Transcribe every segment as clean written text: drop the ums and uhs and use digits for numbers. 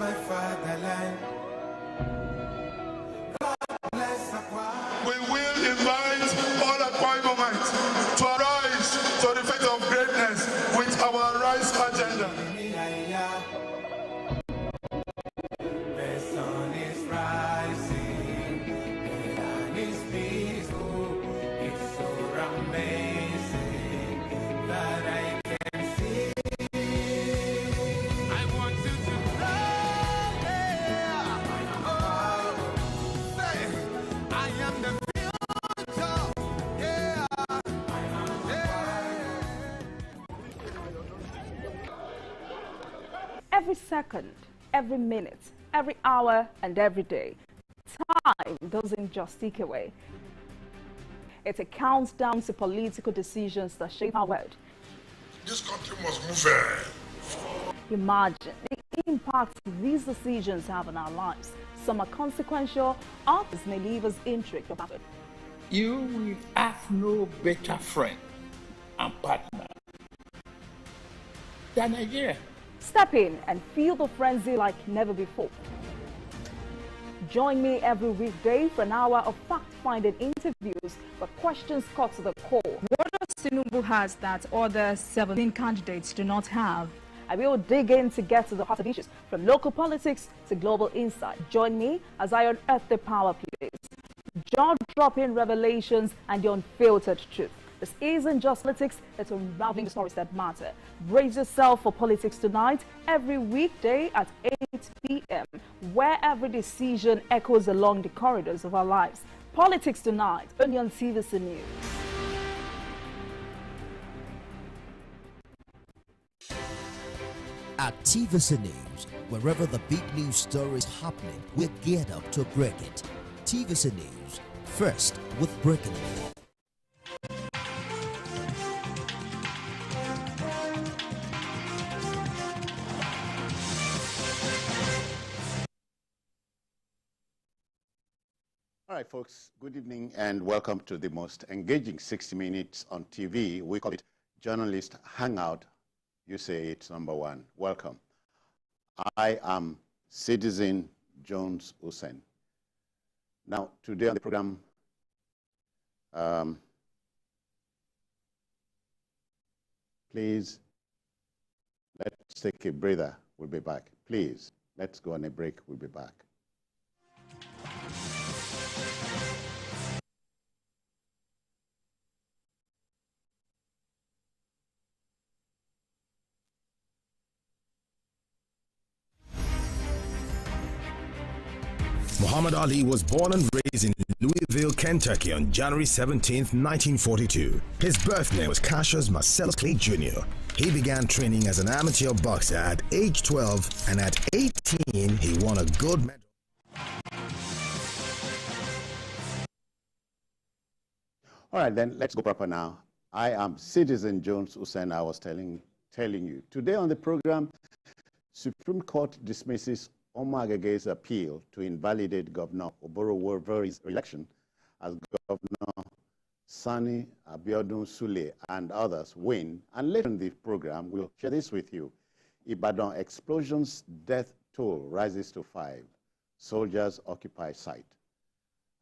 my fatherland. We will invite all Akwa Ibomites to arise to the fate of greatness with our Rise agenda. The sun is rising, the land is peaceful. It's so amazing that I can see. I want you to know, say, I am the future. Yeah. Every second, every minute, every hour, and every day, time doesn't just tick away. It's a countdown to political decisions that shape our world. This country must move. Imagine the impact these decisions have on our lives. Some are consequential, others may leave us intrigued about it. You will have no better friend and partner than Nigeria. Step in and feel the frenzy like never before. Join me every weekday for an hour of fact-finding interviews where questions cut to the core. What does Tinubu has that other 17 candidates do not have? I will dig in to get to the heart of issues, from local politics to global insight. Join me as I unearth the power plays, jaw-dropping revelations, and the unfiltered truth. This isn't just politics, it's unraveling the stories that matter. Brace yourself for Politics Tonight every weekday at 8 p.m., where every decision echoes along the corridors of our lives. Politics Tonight, only on TVC News. At TVC News, wherever the big news story is happening, we're geared up to break it. TVC News, first with breaking it. All right, folks, good evening and welcome to the most engaging 60 minutes on TV. We call it Journalist Hangout. You say it's #1. Welcome. I am Citizen Jones Hussein. Now, today on the program, please, let's take a breather. We'll be back. Please, let's go on a break. We'll be back. Muhammad Ali was born and raised in Louisville, Kentucky on January 17, 1942. His birth name was Cassius Marcellus Clay Jr. He began training as an amateur boxer at age 12, and at 18, he won a gold medal. All right, then let's go proper now. I am Citizen Jones Hussein. I was telling you. Today on the program, Supreme Court dismisses Omar Agege's appeal to invalidate Governor Oboro Woveri's election as Governor Sani Abiodun Sule and others win. And later in the program, we'll share this with you. Ibadan explosions death toll rises to 5. Soldiers occupy site.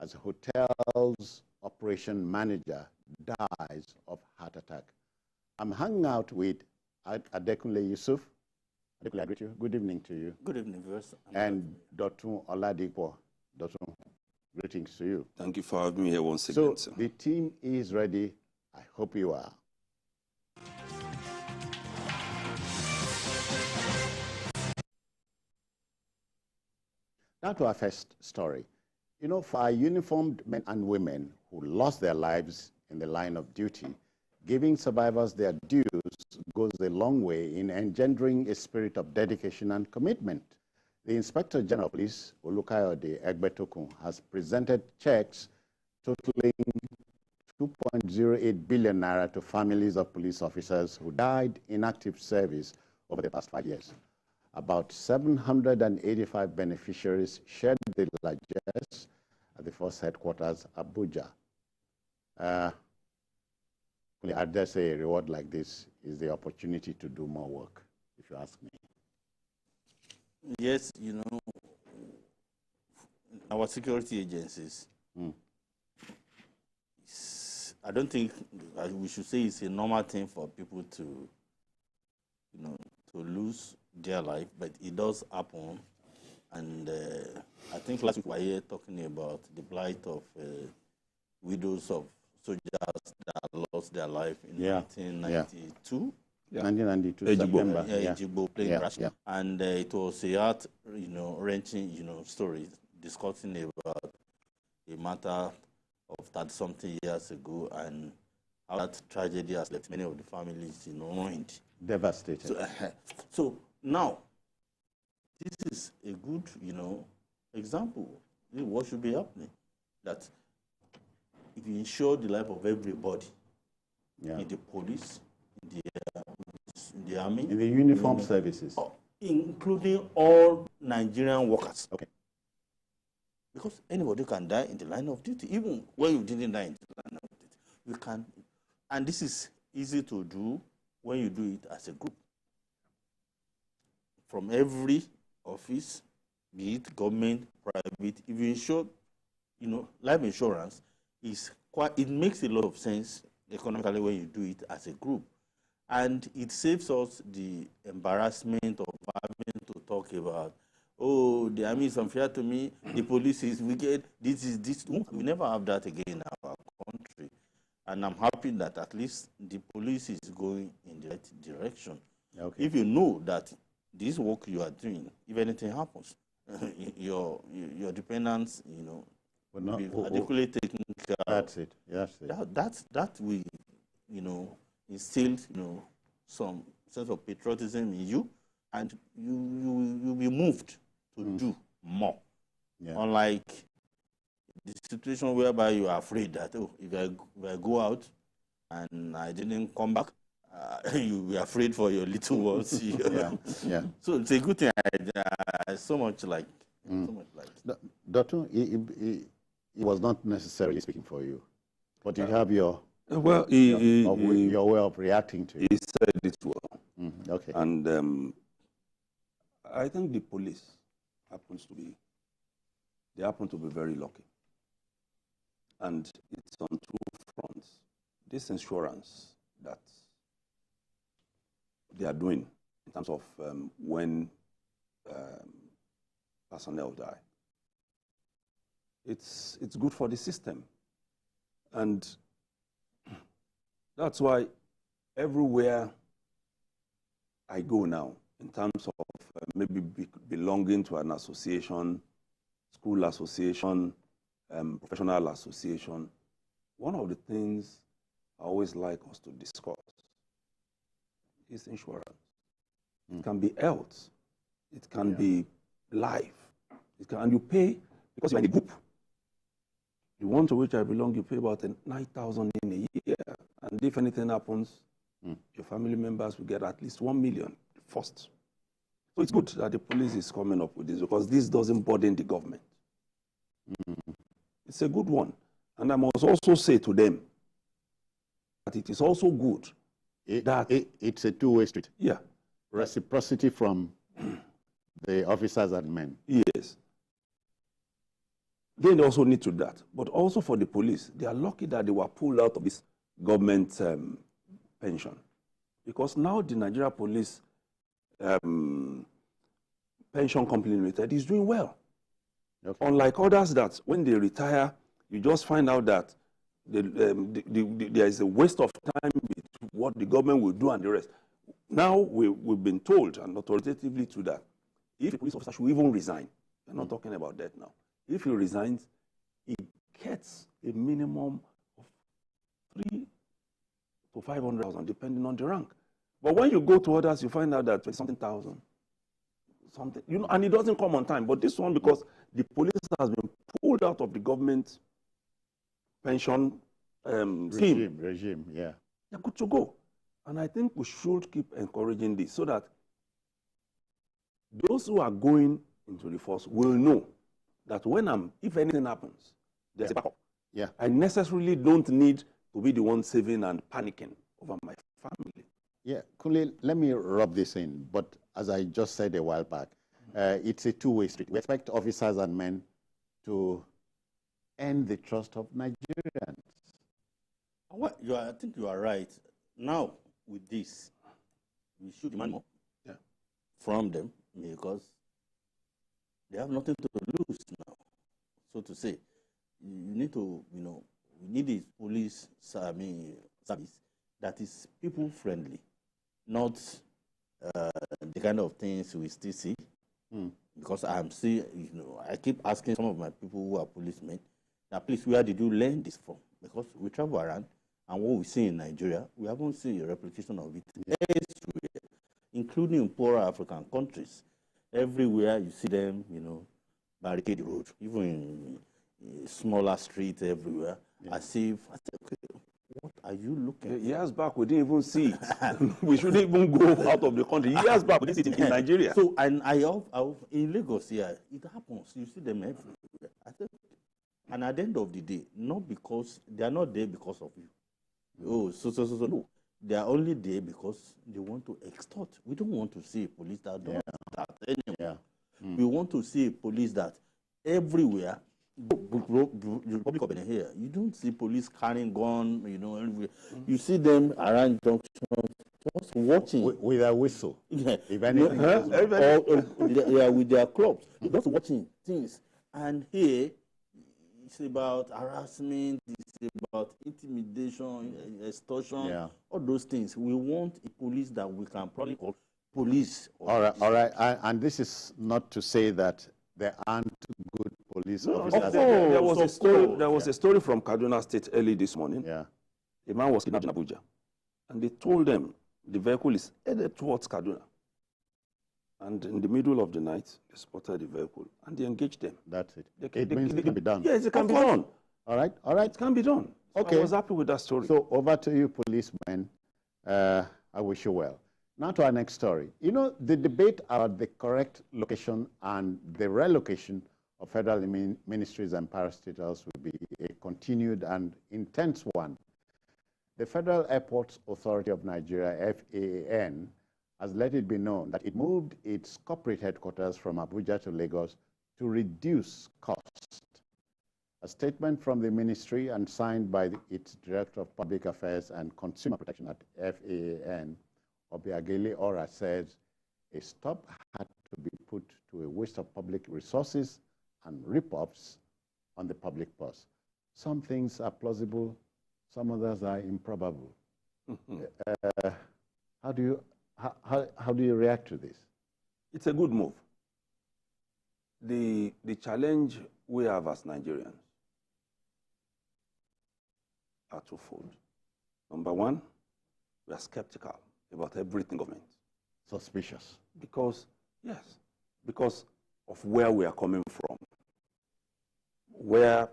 As a hotel's operation manager dies of heart attack. I'm hanging out with Adekunle Yusuf. Adekunle, I greet you. Good evening to you. Good evening, viewers. And Dotun Oladipo. Dotun, greetings to you. Thank you for having me here once again. So the team is ready. I hope you are. Now to our first story. You know, for our uniformed men and women who lost their lives in the line of duty, giving survivors their dues goes a long way in engendering a spirit of dedication and commitment. The Inspector General of Police, Olukayode Egbetokun, has presented checks totaling 2.08 billion naira to families of police officers who died in active service over the past 5 years. About 785 beneficiaries shared the largesse at the force headquarters, Abuja. I dare say a reward like this is the opportunity to do more work, if you ask me. Yes, our security agencies, I don't think we should say it's a normal thing for people to, to lose their life, but it does happen. And I think last week we were here talking about the plight of widows of soldiers that lost their life in 1992. Yeah. 1992 September. Ejigbo playing Russia. And it was a heart, wrenching, story discussing about a matter of 30-something years ago, and how that tragedy has left many of the families, ruined. Devastated. So now, this is a good, example. What should be happening? That if you ensure the life of everybody, in the police, in the army, in the uniform services, including all Nigerian workers. Okay. Because anybody can die in the line of duty, even when you didn't die in the line of duty. You can, and this is easy to do when you do it as a group. From every office, be it government, private, if you ensure, life insurance is quite, it makes a lot of sense economically when you do it as a group. And it saves us the embarrassment of having to talk about, oh, the army is unfair to me, the police is wicked, this is this. We never have that again in our country. And I'm happy that at least the police is going in the right direction. Okay. If you know that this work you are doing, if anything happens, your dependents, will not be adequately taken care of. That's it. Yes. That will, instill, some sense of patriotism in you, and you'll be moved to do more. Yeah. Unlike the situation whereby you are afraid that, if I go out and I didn't come back, you'll be afraid for your little ones. Yeah. So it's a good thing. I so much like. Doctor, he was not necessarily speaking for you, but you have your your way of reacting to it. He said it well. Okay. And I think the police happen to be very lucky. And it's on two fronts. This insurance that they are doing in terms of when personnel die, it's good for the system. And that's why everywhere I go now, in terms of maybe belonging to an association, school association, professional association, one of the things I always like us to discuss is insurance. It can be health, it can be life, and you pay because you're in a group. The one to which I belong, you pay about 9,000 in a year, and if anything happens, your family members will get at least 1 million first. So it's good that the police is coming up with this, because this doesn't burden the government. It's a good one. And I must also say to them that it is also good that it's a two-way street. Yeah. Reciprocity from the officers and men. Yes. They also need to do that. But also for the police, they are lucky that they were pulled out of this government pension. Because now the Nigeria Police Pension Company Limited is doing well. Okay. Unlike others that when they retire, you just find out that there is a waste of time between what the government will do and the rest. Now we've been told, and authoritatively to that, if a police officer should even resign, we're not talking about that now. If he resigns, he gets a minimum of 300,000 to 500,000, depending on the rank. But when you go to others, you find out that 20-something thousand, and it doesn't come on time. But this one, because the police has been pulled out of the government pension regime, yeah. They're good to go. And I think we should keep encouraging this so that those who are going into the force will know that if anything happens, there's a backup. Yeah. I necessarily don't need to be the one saving and panicking over my family. Yeah, Kunle, let me rub this in. But as I just said a while back, it's a two-way street. We expect officers and men to earn the trust of Nigerians. I think you are right. Now, with this, we should demand more from them because they have nothing to lose now, so to say. You need to, we need a police service that is people-friendly, not the kind of things we still see. Because I'm still, I keep asking some of my people who are policemen, now please, where did you learn this from? Because we travel around, and what we see in Nigeria, we haven't seen a replication of it elsewhere, including in poorer African countries. Everywhere you see them, barricade the road, even in smaller streets everywhere, as if, I said, okay, what are you looking at? Years back, we didn't even see it. We shouldn't even go out of the country. Years back, we didn't see it in Nigeria. So, and in Lagos here, it happens. You see them everywhere. I said, and at the end of the day, not because, they are not there because of you. No. They are only there because they want to extort. We don't want to see a police that does that anymore. We want to see a police that everywhere, public open here, you don't see police carrying gun, everywhere. You see them around junctions, just watching. With a whistle. If anything. Or with their clubs, just watching things. And here, it's about harassment, it's about intimidation, extortion, all those things. We want a police that we can probably call police. All right. And this is not to say that there aren't good police officers. There was a story from Kaduna State early this morning. A man was kidnapped in Abuja, and they told them the vehicle is headed towards Kaduna. And in the middle of the night, they spotted the vehicle, and they engaged them. That's it. It means it can be done. Yes, it can be done. All right. It can be done. So Okay. I was happy with that story. So over to you, policemen. I wish you well. Now to our next story. The debate about the correct location and the relocation of federal ministries and parastatals will be a continued and intense one. The Federal Airports Authority of Nigeria, FAAN, has let it be known that it moved its corporate headquarters from Abuja to Lagos to reduce cost. A statement from the ministry and signed by its Director of Public Affairs and Consumer Protection at FAAN, Obiageli Ora, says a stop had to be put to a waste of public resources and rip-offs on the public purse. Some things are plausible, some others are improbable. How do you react to this? It's a good move. The challenge we have as Nigerians are twofold. Number one, we are skeptical about everything government. Suspicious. Because of where we are coming from, where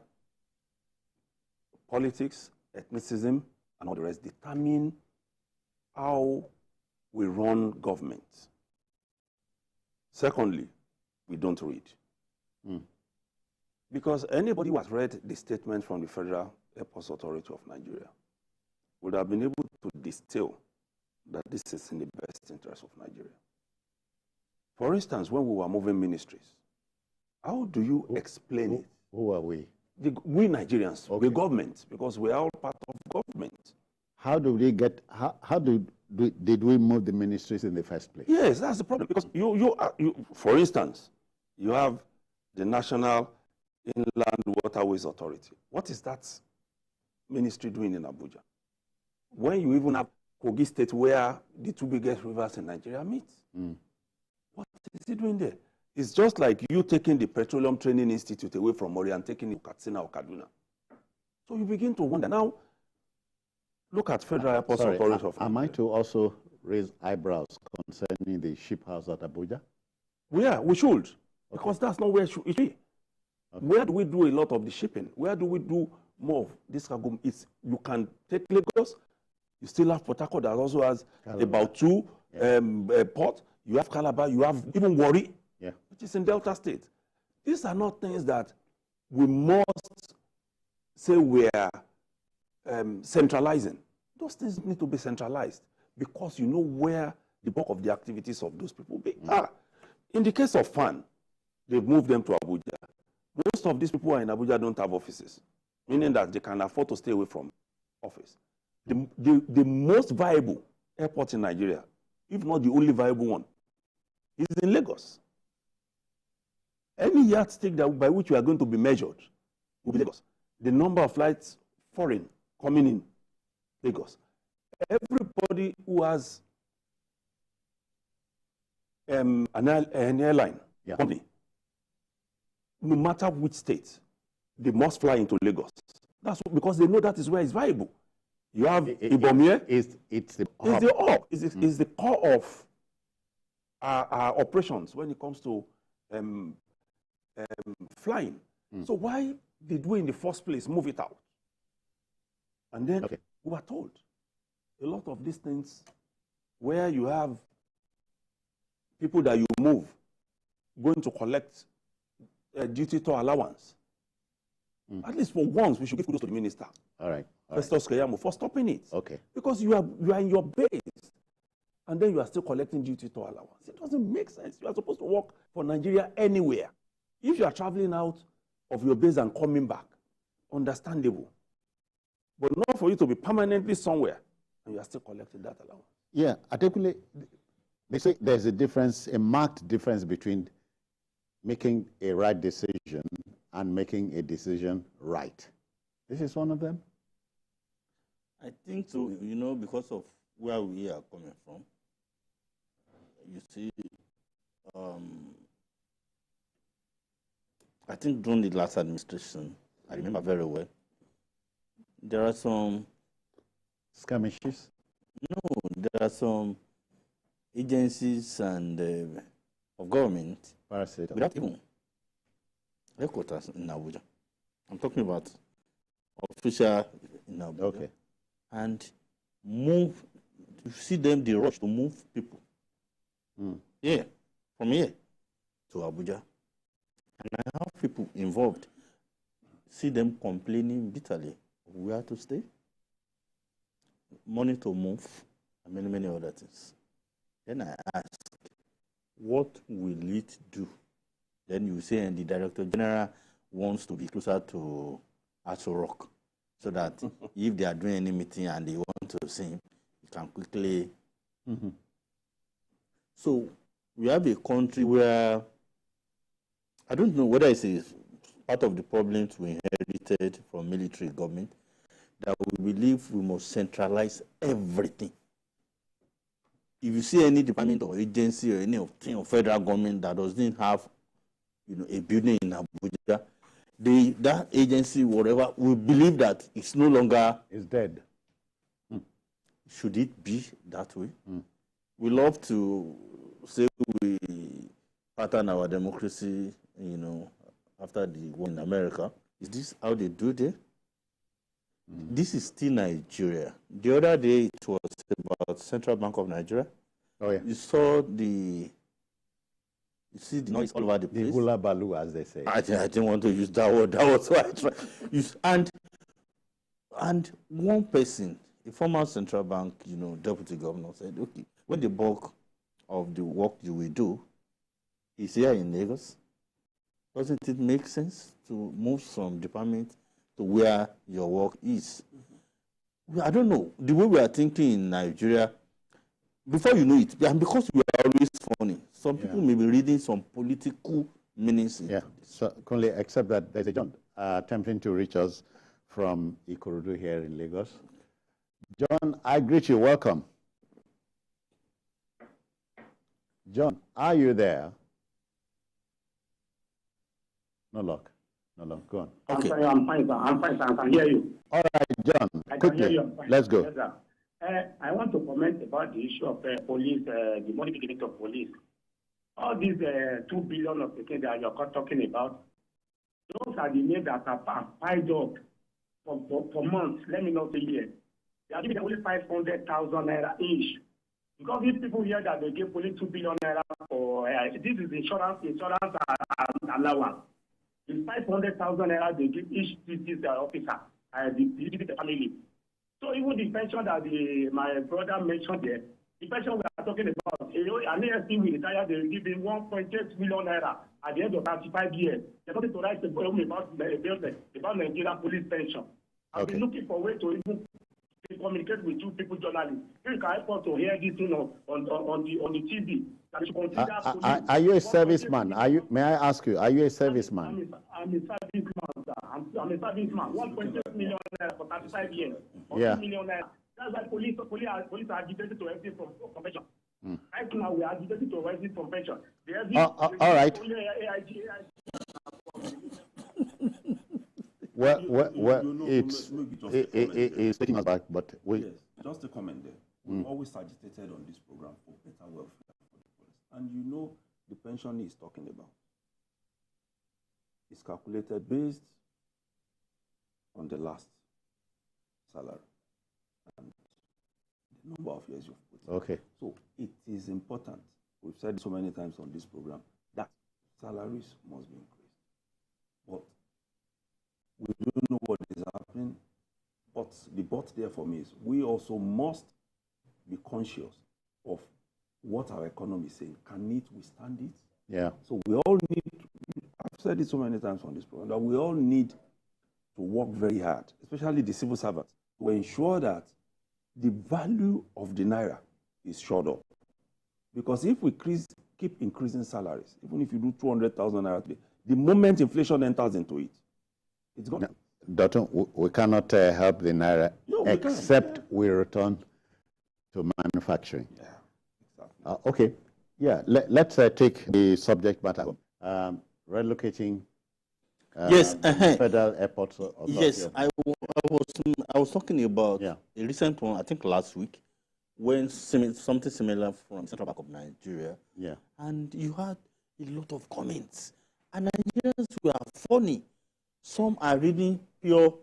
politics, ethnicism, and all the rest determine how we run government. Secondly, we don't read. Because anybody who has read the statement from the Federal Airports Authority of Nigeria would have been able to distill that this is in the best interest of Nigeria. For instance, when we were moving ministries, how do you explain it? Who are we? We Nigerians, the government, because we are all part of government. How do we get, did we move the ministries in the first place? Yes, that's the problem. Because for instance, you have the National Inland Waterways Authority. What is that ministry doing in Abuja? When you even have Kogi State, where the two biggest rivers in Nigeria meet. What is it doing there? It's just like you taking the Petroleum Training Institute away from Mori and taking it to Katsina or Kaduna. So you begin to wonder. Now, look at Federal Airports Authority of Nigeria. Am I to also raise eyebrows concerning the ship house at Abuja? We should. Because that's not where it should be. Okay. Where do we do a lot of the shipping? Where do we do more of this cargo? You can take Lagos. You still have Port Harcourt that also has about two ports. You have Calabar. You have even Warri, which is in Delta State. These are not things that we must say we are centralizing. Those things need to be centralized because you know where the bulk of the activities of those people are. In the case of FAN, they've moved them to Abuja. Most of these people who are in Abuja don't have offices, meaning that they can afford to stay away from office. The most viable airport in Nigeria, if not the only viable one, is in Lagos. Any yardstick by which we are going to be measured will be Lagos. The number of flights foreign coming in Lagos. Everybody who has an airline company, no matter which state, they must fly into Lagos. That's because they know that is where it's viable. You have Ibomie. It's the hub. It's the core of our operations when it comes to flying. So why did we in the first place move it out? And then we were told a lot of these things where you have people that you move going to collect duty to allowance. At least for once, we should give kudos to the minister. All right. Festus Keyamo for stopping it. Okay. Because you are in your base, and then you are still collecting duty to allowance. It doesn't make sense. You are supposed to work for Nigeria anywhere. If you are traveling out of your base and coming back, understandable. But not for you to be permanently somewhere, and you are still collecting that allowance. Yeah, Adekunle, they say there's a difference, a marked difference between making a right decision and making a decision right. This is one of them? I think so, you know, because of where we are coming from. You see, I think during the last administration, I remember very well, there are some skirmishes. No, there are some agencies and of government without even headquarters in Abuja. I'm talking about official in Abuja. Okay. And move, you see them, they rush to move people. Yeah, from here to Abuja. And I have people involved, see them complaining bitterly of where to stay, money to move, and many, many other things. Then I ask, what will it do? Then you say, and the Director General wants to be closer to Aso Rock, so that if they are doing any meeting and they want to see him, he can quickly. So we have a country where, I don't know whether it's part of the problems we inherited from military government, that we believe we must centralize everything. If you see any department or agency or any thing of federal government that doesn't have, you know, a building in Abuja, that agency, whatever, we believe that it's no longer is dead. Should it be that way? We love to say we pattern our democracy, you know, after the war in America. Is this how they do it? This is still Nigeria. The other day it was about Central Bank of Nigeria. Oh yeah. You saw you see the noise all over the place. The hula balu, as they say. I didn't want to use that word. That was why I tried. And one person, a former Central Bank, you know, deputy governor, said, okay, when the bulk of the work you will do is here in Lagos, doesn't it make sense to move some department to where your work is? I don't know. The way we are thinking in Nigeria, before you know it, and because we are always funny, some people may be reading some political meanings. Yeah, so Kunle, except that there's a John attempting to reach us from Ikorodu here in Lagos. John, I greet you. Welcome. John, are you there? No luck. No luck. Go on. Okay. I'm fine, sir. I'm fine, sir. I can hear you. All right, John. Quickly, let's go. Yes, sir. I want to comment about the issue of police, the money given to police. All these 2 billion of the things that you're talking about, those are the names that are piled up for months. Let me not say years. They are giving only 500,000 naira each. Because these people hear that they give police 2 billion naira for this is insurance allowance. It's 500,000 naira they give each this officer, the family. So even the pension that my brother mentioned there, the pension we are talking about, an ASP will retire, they will give him 1.8 million naira at the end of 35 years. They're going to write about Nigerian police pension. I've been looking for a way to even communicate with you people, journalists. You can help us to hear this thing on the TV. Are you a serviceman? May I ask you, are you a serviceman? I'm a serviceman, sir. I'm a serviceman. 1.8 million naira for 35 years. Or 2 million naira. That's why police are agitated to exit from pension. Right now, we are agitated to exit from pension. All right. Well, it's taking us back, but we... Yes, just a comment there. We've always agitated on this program for better welfare for the police. And you know the pension he's talking about is calculated based on the last salary and the number of years you've put in. Okay. So it is important, we've said it so many times on this program, that salaries must be increased. But we don't know what is happening. But the but there for me is we also must be conscious of what our economy is saying. Can it withstand it? Yeah. So we all need, I've said it so many times on this program, that we all need to work very hard, especially the civil servants, to ensure that the value of the naira is shored up. Because if we keep increasing salaries, even if you do 200,000 naira today, the moment inflation enters into it, it's gone. No, Doctor, we cannot help the naira except we return to manufacturing. Yeah, exactly. Okay. Yeah, let's take the subject matter. Relocating federal airports. Yes, I was talking about a recent one, I think last week, when something similar from Central Bank of Nigeria. Yeah. And you had a lot of comments. And Nigerians were funny. Some are reading pure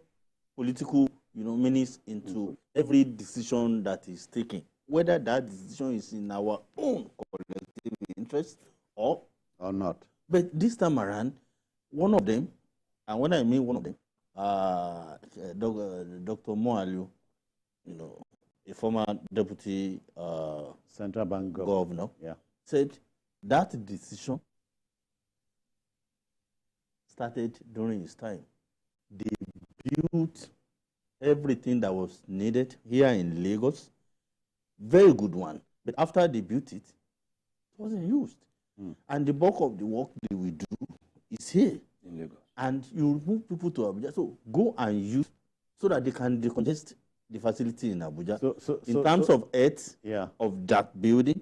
political, meanings into every decision that is taken, whether that decision is in our own collective interest or not. But this time around, one of them, and when I mean one of them, Dr. Moalu, a former deputy central bank governor, said that decision started during his time. They built everything that was needed here in Lagos. Very good one. But after they built it, it wasn't used. And the bulk of the work they will do is here in Lagos. And you move people to Abuja. So go and use so that they can decongest the facility in Abuja. In terms of health of that building,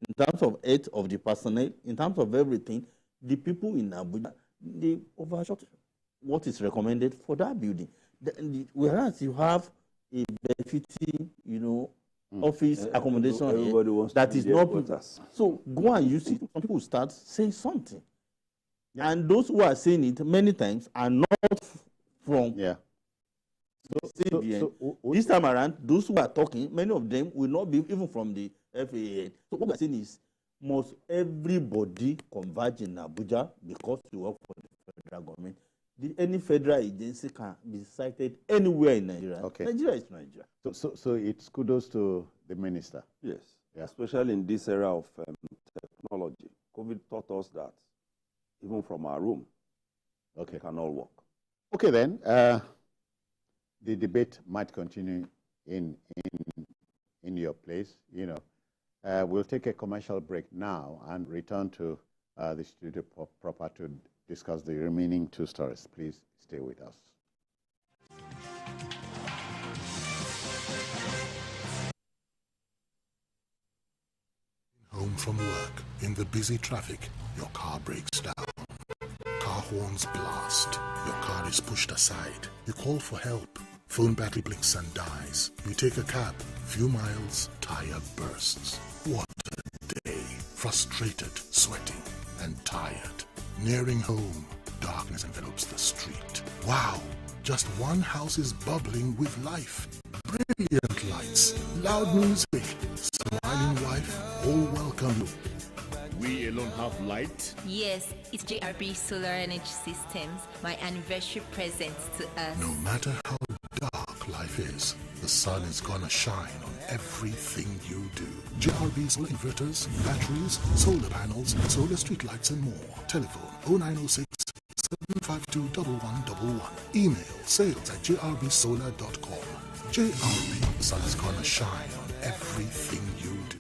in terms of health of the personnel, in terms of everything, the people in Abuja, they overshot what is recommended for that building. Whereas you have a deputy, office accommodation here that is not put. So go and use it. Some people start saying something. Yeah. And those who are saying it many times are not from this time around, those who are talking, many of them will not be even from the FAA. So what we are saying is, must everybody converge in Abuja because you work for the federal government? Any federal agency can be cited anywhere in Nigeria. Okay. Nigeria is Nigeria. So it's kudos to the minister. Yes, especially in this era of technology. COVID taught us that even from our room, it can all work. Okay, then the debate might continue in your place. We'll take a commercial break now and return to the studio proper to discuss the remaining two stories. Please stay with us. Home from work, in the busy traffic, your car breaks down. Car horns blast. Your car is pushed aside. You call for help. Phone battery blinks and dies. You take a cab. Few miles, tire bursts. What a day. Frustrated, sweating, and tired. Nearing home, darkness envelops the street. Wow, just one house is bubbling with life. Brilliant lights, loud music, smiling wife, all welcome you. We alone have light? Yes, it's JRB Solar Energy Systems, my anniversary present to us. No matter how dark life is, the sun is gonna shine on everything you do. JRB solar inverters, batteries, solar panels, solar street lights, and more. Telephone 0906 752 1111. Email sales@jrbsolar.com. JRB, the sun is gonna shine on everything you do.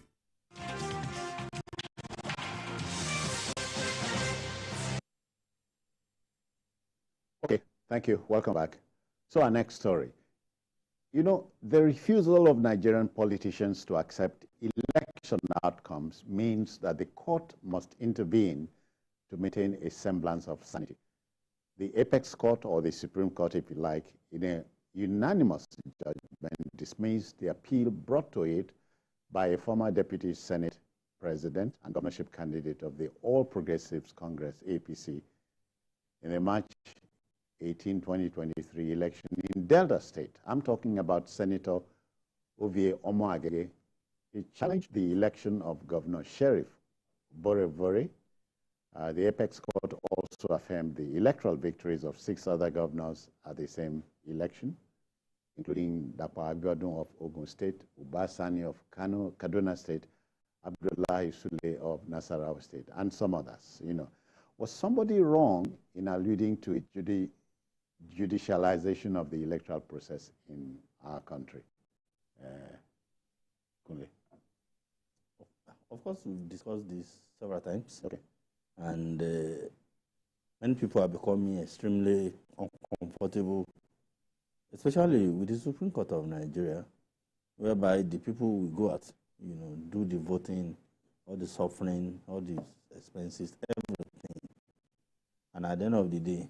Okay, thank you. Welcome back. So our next story. You know, the refusal of Nigerian politicians to accept election outcomes means that the court must intervene to maintain a semblance of sanity. The apex court, or the Supreme Court if you like, in a unanimous judgment dismissed the appeal brought to it by a former Deputy Senate President and governorship candidate of the All Progressives Congress, APC, in the March 18, 2023 election in Delta State. I'm talking about Senator Ovie Omoagege. He challenged the election of Governor Sheriff Borevore. The apex court also affirmed the electoral victories of 6 other governors at the same election, including Dapo Abiodun of Ogun State, Uba Sani of Kaduna State, Abdullahi Sule of Nasarawa State, and some others. You know, was somebody wrong in alluding to a judicialization of the electoral process in our country? Kunle. Of course, we've discussed this several times. Okay. And many people are becoming extremely uncomfortable, especially with the Supreme Court of Nigeria, whereby the people will go out, you know, do the voting, all the suffering, all the expenses, everything. And at the end of the day,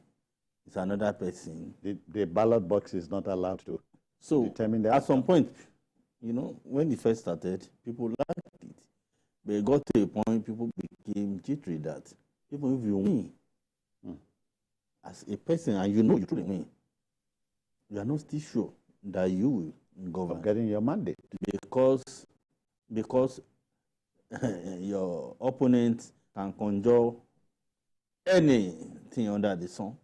it's another person. The ballot box is not allowed to determine that. At some point, you know, when it first started, people liked it. But it got to a point people became jittery that even if you win as a person and you know you truly win, you are not still sure that you will govern. Of getting your mandate. Because your opponent can conjure anything under the sun,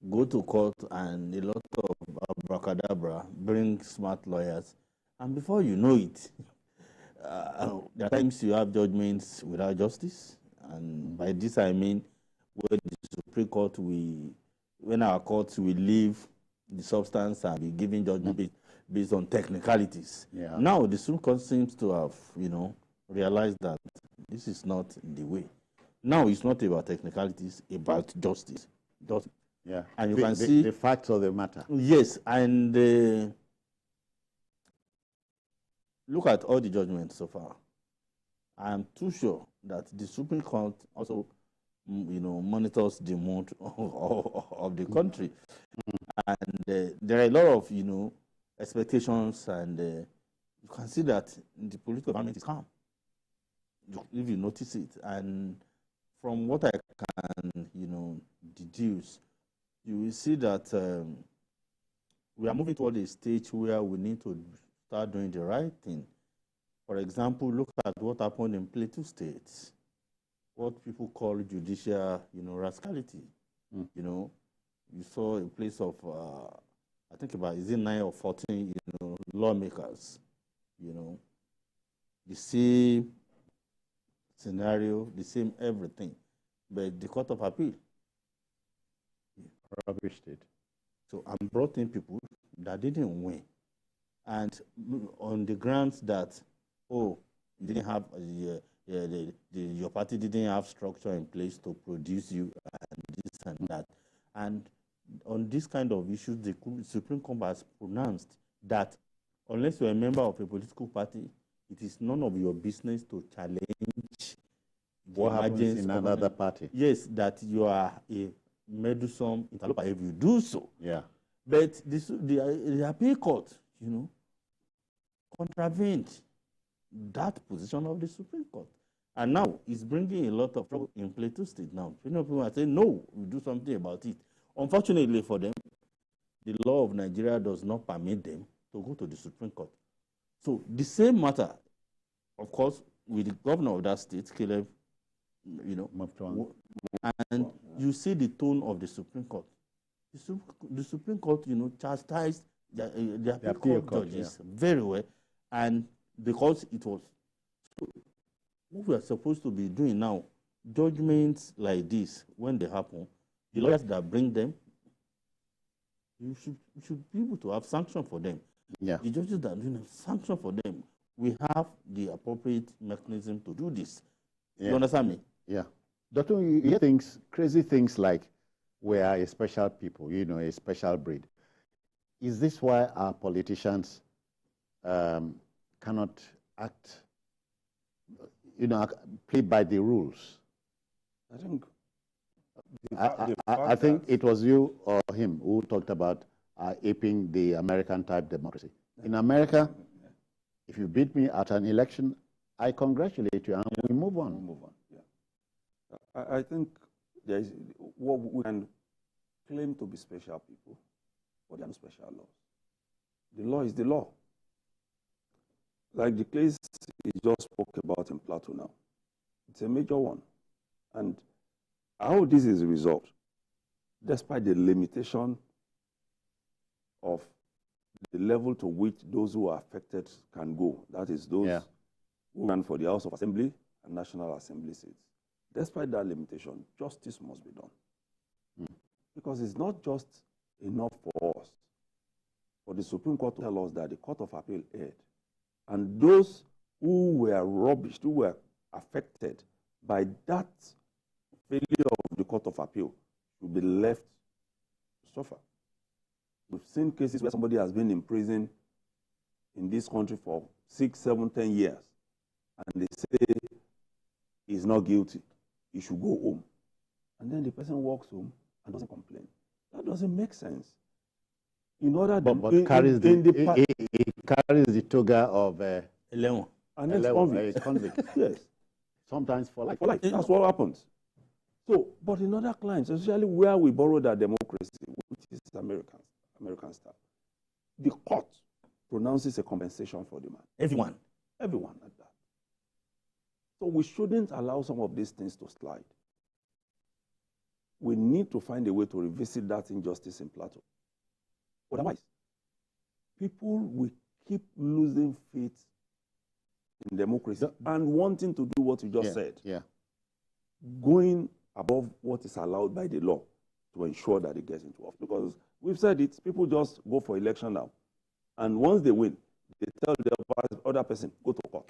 go to court and a lot of abracadabra, bring smart lawyers, and before you know it, there are times you have judgments without justice, and by this I mean when the Supreme Court when our courts will leave the substance and be giving judgment based on technicalities. Yeah. Now the Supreme Court seems to have, you know, realized that this is not the way. Now it's not about technicalities, about justice. Yeah. And you can see the facts of the matter. Yes, and look at all the judgments so far. I am too sure that the Supreme Court also, you know, monitors the mood of the country, and there are a lot of, you know, expectations, and you can see that the political environment is calm. If you notice it, and from what I can, you know, deduce, you will see that we are moving toward a stage where we need to start doing the right thing. For example, look at what happened in Plateau State, what people call judicial, you know, rascality. You know, you saw a place of, I think about, is it 9 or 14, you know, lawmakers, you know, the same scenario, the same everything, but the Court of Appeal rubbished it. So I brought in people that didn't win, and on the grounds that, oh, you didn't have your party didn't have structure in place to produce you, and this and that, and on this kind of issues, the Supreme Court has pronounced that unless you're a member of a political party, it is none of your business to challenge what happens in another party. Yes, that you are a meddlesome interloper if you do so. Yeah. But the appeal court, you know, contravened that position of the Supreme Court. And now it's bringing a lot of trouble in Plateau State now. You know, people are saying, no, we'll do something about it. Unfortunately for them, the law of Nigeria does not permit them to go to the Supreme Court. So the same matter, of course, with the governor of that state, Caleb, you know, and you see the tone of the Supreme Court. The Supreme Court, you know, chastised the appeal court judges very well, and because it was. So what we are supposed to be doing now, judgments like this, when they happen, the lawyers that bring them, you should be able to have sanction for them. Yeah. The judges that are doing sanction for them, we have the appropriate mechanism to do this. Yeah. You understand me? Yeah. Doctor, you hear things, crazy things like we are a special people, you know, a special breed. Is this why our politicians cannot act, you know, play by the rules? I think I think it was you or him who talked about aping the American type democracy. In America, if you beat me at an election, I congratulate you and we move on. Yeah. I think there is what we can claim to be special people, but there are no special laws. The law is the law. Like the case he just spoke about in Plateau now, it's a major one. And how this is resolved, despite the limitation of the level to which those who are affected can go, that is those who ran for the House of Assembly and National Assembly seats. Despite that limitation, justice must be done. Because it's not just enough for us, for the Supreme Court to tell us that the Court of Appeal erred. And those who were rubbished, who were affected by that failure of the Court of Appeal, will be left to suffer. We've seen cases where somebody has been in prison in this country for 6, 7, 10 years, and they say he's not guilty, he should go home. And then the person walks home and doesn't complain. That doesn't make sense. In order but carries it carries the toga of an ex-convict. Yes. Sometimes for life. For life. That's what happens. So, but in other climes, especially where we borrow that democracy, which is American style, the court pronounces a compensation for the man. Everyone like that. So we shouldn't allow some of these things to slide. We need to find a way to revisit that injustice in Plateau. Otherwise, people will keep losing faith in democracy and wanting to do what you just said. Yeah. Going above what is allowed by the law to ensure that it gets into office. Because we've said it, people just go for election now. And once they win, they tell the other person, go to court.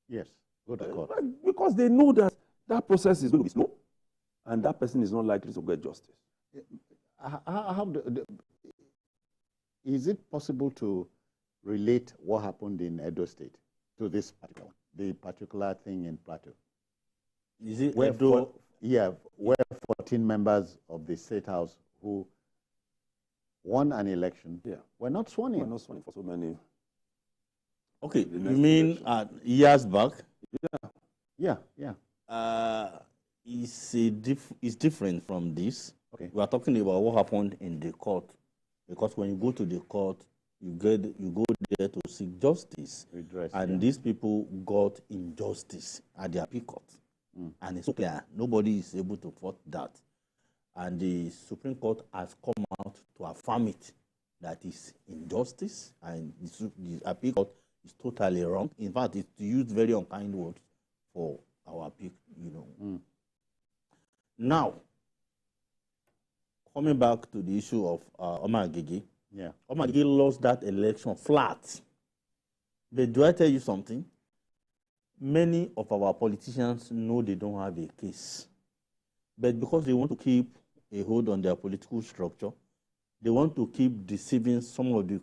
Yes, go to court. Because they know that that process is going to be slow, and that person is not likely to get justice. Is it possible to relate what happened in Edo State to this particular one, the particular thing in Plateau? Is it where Edo? Where 14 members of the State House who won an election were not sworn in. Were not sworn in for so many. Okay, you mean years back? Yeah. It's different from this. Okay. We are talking about what happened in the court, because when you go to the court, you go there to seek justice, and these people got injustice at their appeal court, and it's so clear nobody is able to fault that, and the Supreme Court has come out to affirm it, that is injustice, and the appeal court is totally wrong. In fact, it's used very unkind words for our appeal, Now, coming back to the issue of Omar Agege, Omar Agege lost that election flat. But do I tell you something? Many of our politicians know they don't have a case. But because they want to keep a hold on their political structure, they want to keep deceiving some of the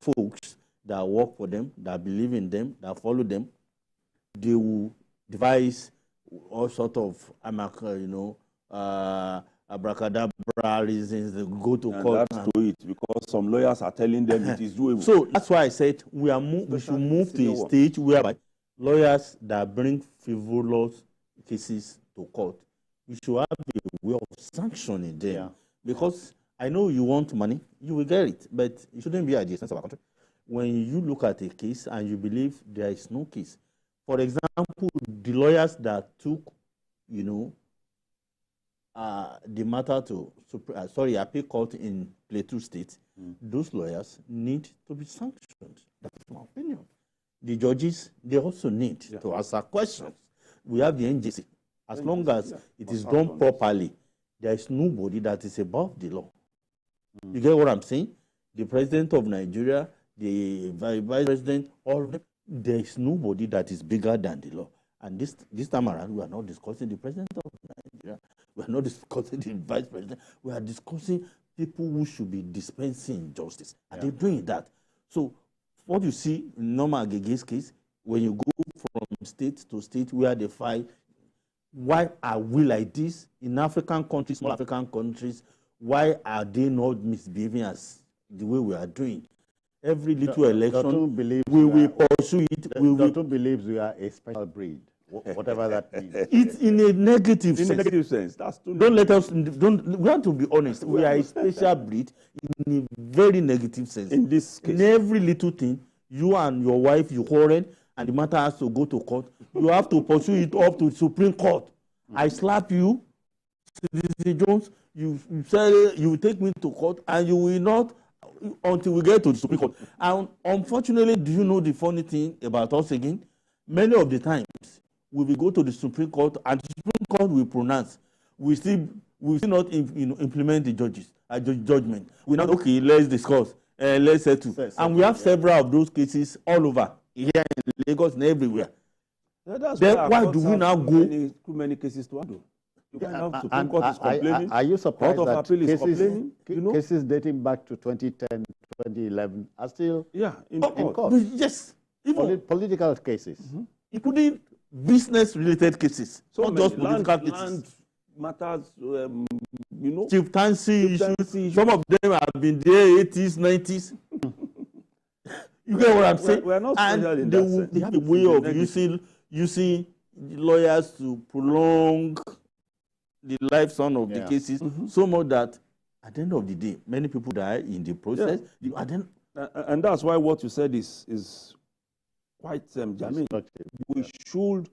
folks that work for them, that believe in them, that follow them. They will devise all sort of abracadabra reasons, they go to court. That's to it, because some lawyers are telling them it is doable. So that's why I said we should move to a stage whereby lawyers that bring frivolous cases to court, we should have a way of sanctioning them. Because I know you want money, you will get it, but it shouldn't be at the expense of our country. When you look at a case and you believe there is no case, for example, the lawyers that took, the matter to appeal court in Plateau State, those lawyers need to be sanctioned. That's my opinion. the judges, they also need to answer questions. We have the NJC. As long as it is done properly, there is nobody that is above the law. You get what I'm saying? The president of Nigeria, the vice president, all of them, there is nobody that is bigger than the law. And this time around, we are not discussing the president of Nigeria. We are not discussing the vice president. We are discussing people who should be dispensing justice. Are they doing that? So what you see in normal Agege's case, when you go from state to state where they fight, why are we like this in African countries, small African countries? Why are they not misbehaving as the way we are doing? Every little election, we will pursue it. Dr. believes we are a special breed, whatever that means. It's in a negative sense. In a negative sense. That's too don't let us, we have to be honest. We are a special breed in a very negative sense. In this case. In every little thing, you and your wife, you quarrel, and the matter has to go to court. You have to pursue it up to the Supreme Court. I slap you, Citizen Jones, you say you will take me to court, and you will not until we get to the Supreme Court. And unfortunately, do you know the funny thing about us again? Many of the times, we will go to the Supreme Court, and the Supreme Court will pronounce. We still not implement the judgment. We're not, okay, let's discuss, let's settle. And we have several of those cases all over, here in Lagos and everywhere. Then why do we now go? Too many cases to handle. You find out Supreme Court is complaining. Are you surprised Court of that Appeal is complaining? Cases dating back to 2010, 2011 are still in court? Yes. Political cases. Including business-related cases, so not just political cases. Land matters, chieftaincy issues. Some of them have been there 80s, 90s. You get what I'm saying? We're not special in that sense. They have a way of using lawyers to prolong the lifespan of the cases so much that at the end of the day, many people die in the process. And that's why what you said is quite germane. We should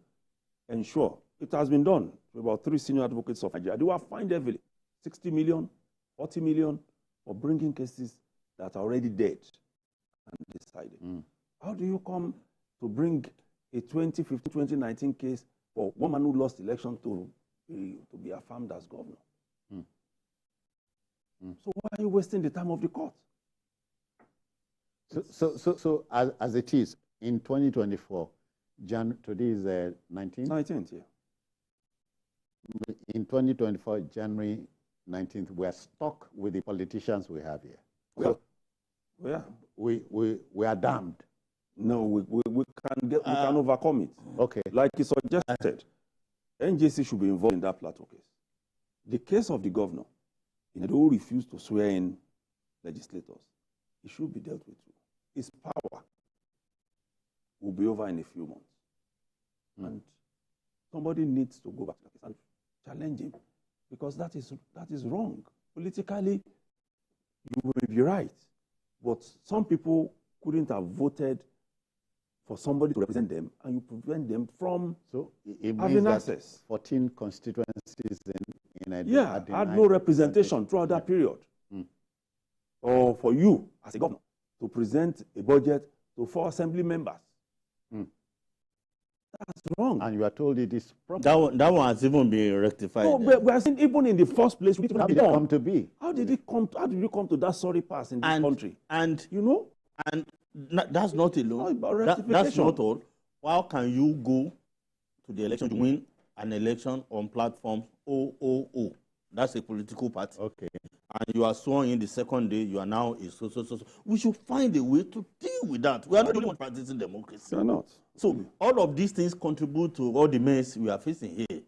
ensure. It has been done to about 3 senior advocates of Nigeria. They were fined heavily, 60 million, 40 million, for bringing cases that are already dead and decided. How do you come to bring a 2015, 2019 case for one man who lost election to be affirmed as governor? So why are you wasting the time of the court? So as it is, in 2024, today is 19th? 19th, yeah. In 2024, January 19th, we're stuck with the politicians we have here. We are damned. No, we can overcome it. Okay. Like you suggested, NJC should be involved in that plateau case. The case of the governor, who refused to swear in legislators, it should be dealt with. His power will be over in a few months. And somebody needs to go back to the case and challenge him, because that is wrong. Politically, you may be right, but some people couldn't have voted for somebody to represent them, and you prevent them from having access. 14 constituencies in Nigeria had no representation throughout that period. Or for you, as a governor, to present a budget to 4 assembly members. That's wrong. And you are told it is problem. That one has even been rectified. No, but we are saying even in the first place, we how did it come to be? How did you come to that sorry pass in this country? And and that's not alone. That's not all. How can you go to the election to win an election on platforms 000? That's a political party. Okay. And you are sworn in the second day, you are now a so. We should find a way to deal with that. We are not the only one practicing democracy. We are not. So all of these things contribute to all the mess we are facing here.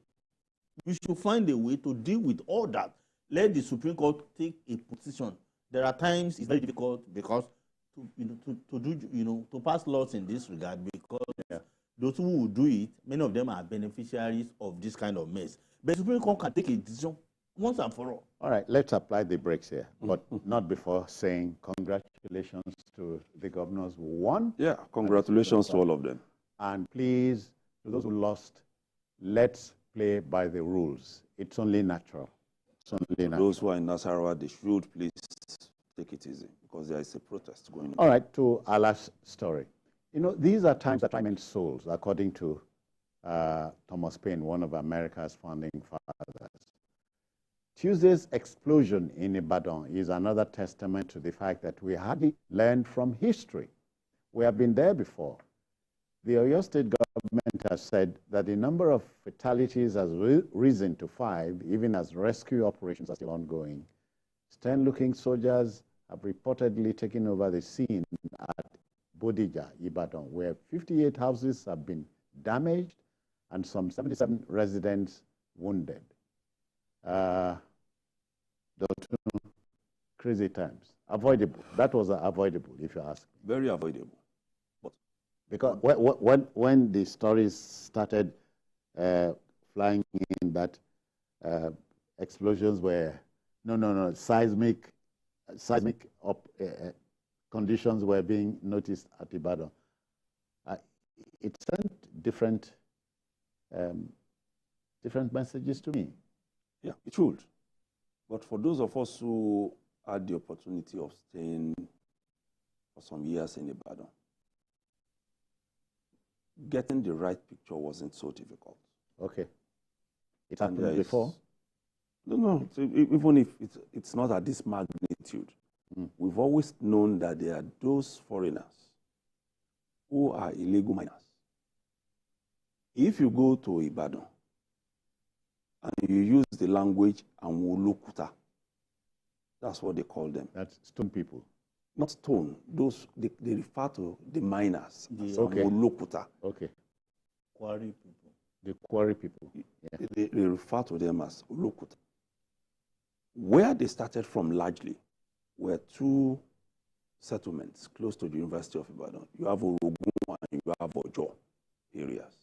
We should find a way to deal with all that. Let the Supreme Court take a position. There are times it's very difficult because to pass laws in this regard, because those who will do it, many of them are beneficiaries of this kind of mess. But the Supreme Court can take a decision once and for all. All right, let's apply the brakes here, but not before saying congratulations to the governors who won. Yeah, congratulations to all of them. And please, to those who lost, let's play by the rules. It's only natural. Those who are in Nasarawa, they should please take it easy, because there is a protest going on. All right, to our last story. You know, these are times that time and souls, according to Thomas Paine, one of America's founding fathers. Tuesday's explosion in Ibadan is another testament to the fact that we hardly learned from history. We have been there before. The Oyo State government has said that the number of fatalities has risen to 5, even as rescue operations are still ongoing. Stern-looking soldiers have reportedly taken over the scene at Bodija, Ibadan, where 58 houses have been damaged and some 77 residents wounded. Crazy times. Avoidable. That was avoidable, if you ask me. Very avoidable. Because when the stories started flying in that explosions were, seismic conditions were being noticed at Ibadan, it sent different messages to me. Yeah, it should. But for those of us who had the opportunity of staying for some years in Ibadan, getting the right picture wasn't so difficult. Okay. It happened before? No, even if it's not at this magnitude, we've always known that there are those foreigners who are illegal miners. If you go to Ibadan and you use the language Anwolokuta, that's what they call them. That's stone people. Not stone. Those they refer to the miners as Okay. Anwolokuta. Okay. Quarry people. The quarry people. Yeah. They refer to them as Olokuta. Where they started from largely were 2 settlements close to the University of Ibadan. You have Ogun and you have Ojo areas.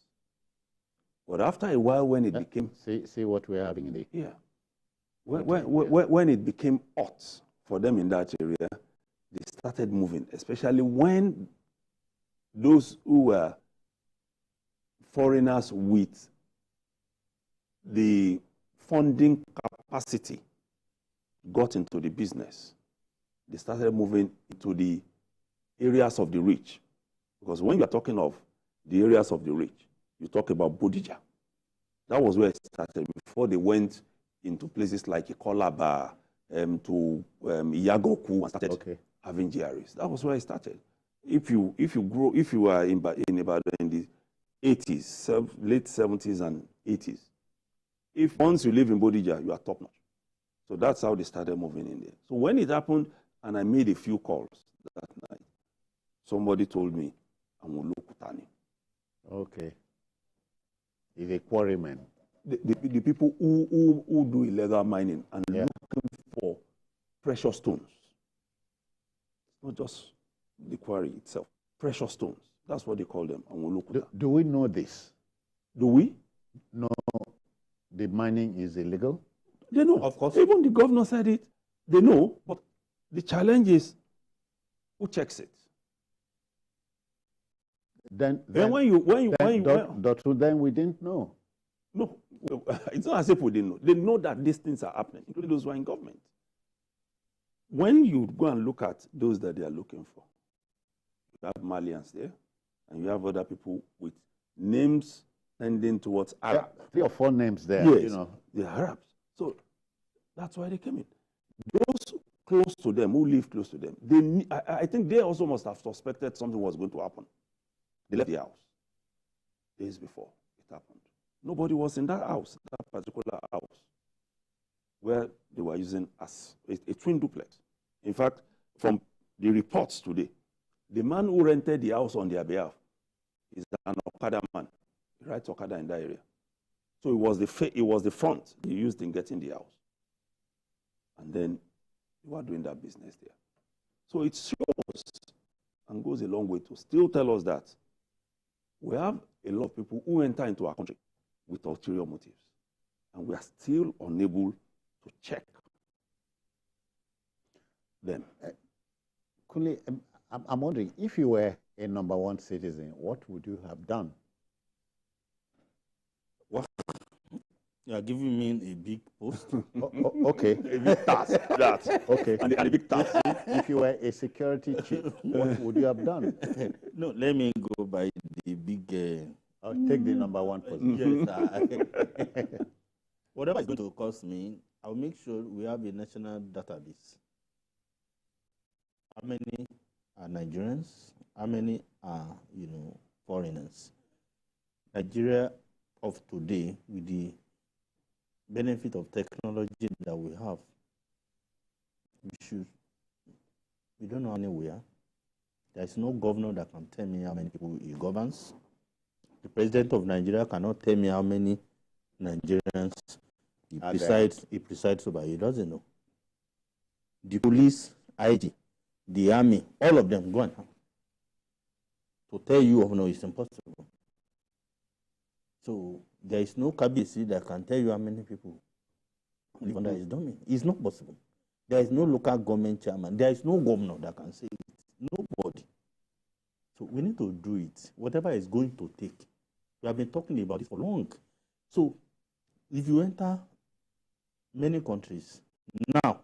But after a while, when it became... See what we're having in the... Yeah. When it became hot for them in that area, they started moving, especially when those who were foreigners with the funding capacity got into the business. They started moving into the areas of the rich. Because when you are talking of the areas of the rich, you talk about Bodija. That was where it started before they went into places like Ikolaba, to Iyagoku and started having GRAs. That was where it started. If you were in Ibadan in the 80s, late 70s and 80s, if once you live in Bodija, you are top notch. So that's how they started moving in there. So when it happened, and I made a few calls that night, somebody told me, I'm Olokutani. Okay. He's a quarryman. The people who do illegal mining and looking for precious stones. Not just the quarry itself. Precious stones. That's what they call them. Do we know this? Do we? No, the mining is illegal? They know. Of course. Even the governor said it. They know. But the challenge is, who checks it? Then when we didn't know. No, it's not as if we didn't know. They know that these things are happening, including those who are in government. When you go and look at those that they are looking for, you have Malians there, and you have other people with names tending towards Arab. 3 or 4 names there. Yes, you know. the Arabs. So that's why they came in. Those close to them, who live close to them, I think they also must have suspected something was going to happen. They left the house days before it happened. Nobody was in that house, that particular house, where they were using as a twin duplex. In fact, from the reports today, the man who rented the house on their behalf is an Okada man. He rides Okada in that area. So it was the front they used in getting the house. And then you are doing that business there. So it shows and goes a long way to still tell us that we have a lot of people who enter into our country with ulterior motives, and we are still unable to check them. Kuli, I'm wondering, if you were a #1 citizen, what would you have done? Well, You are giving me a big post. Okay. A big task. That. Okay. And a big task. If you were a security chief, what would you have done? No, let me go by the big. I'll take the number one position. Yes, whatever is going to cost me, I'll make sure we have a national database. How many are Nigerians? How many are, foreigners? Nigeria of today, with the benefit of technology that we have, we don't know anywhere. There is no governor that can tell me how many people he governs. The president of Nigeria cannot tell me how many Nigerians he presides over. He doesn't know. The police, IG, the army, all of them go and to tell you, no, it's impossible. So there is no KBC that can tell you how many people live under his domain. It's not possible. There is no local government chairman. There is no governor that can say it. Nobody. So we need to do it. Whatever is going to take. We have been talking about this for long. So if you enter many countries now,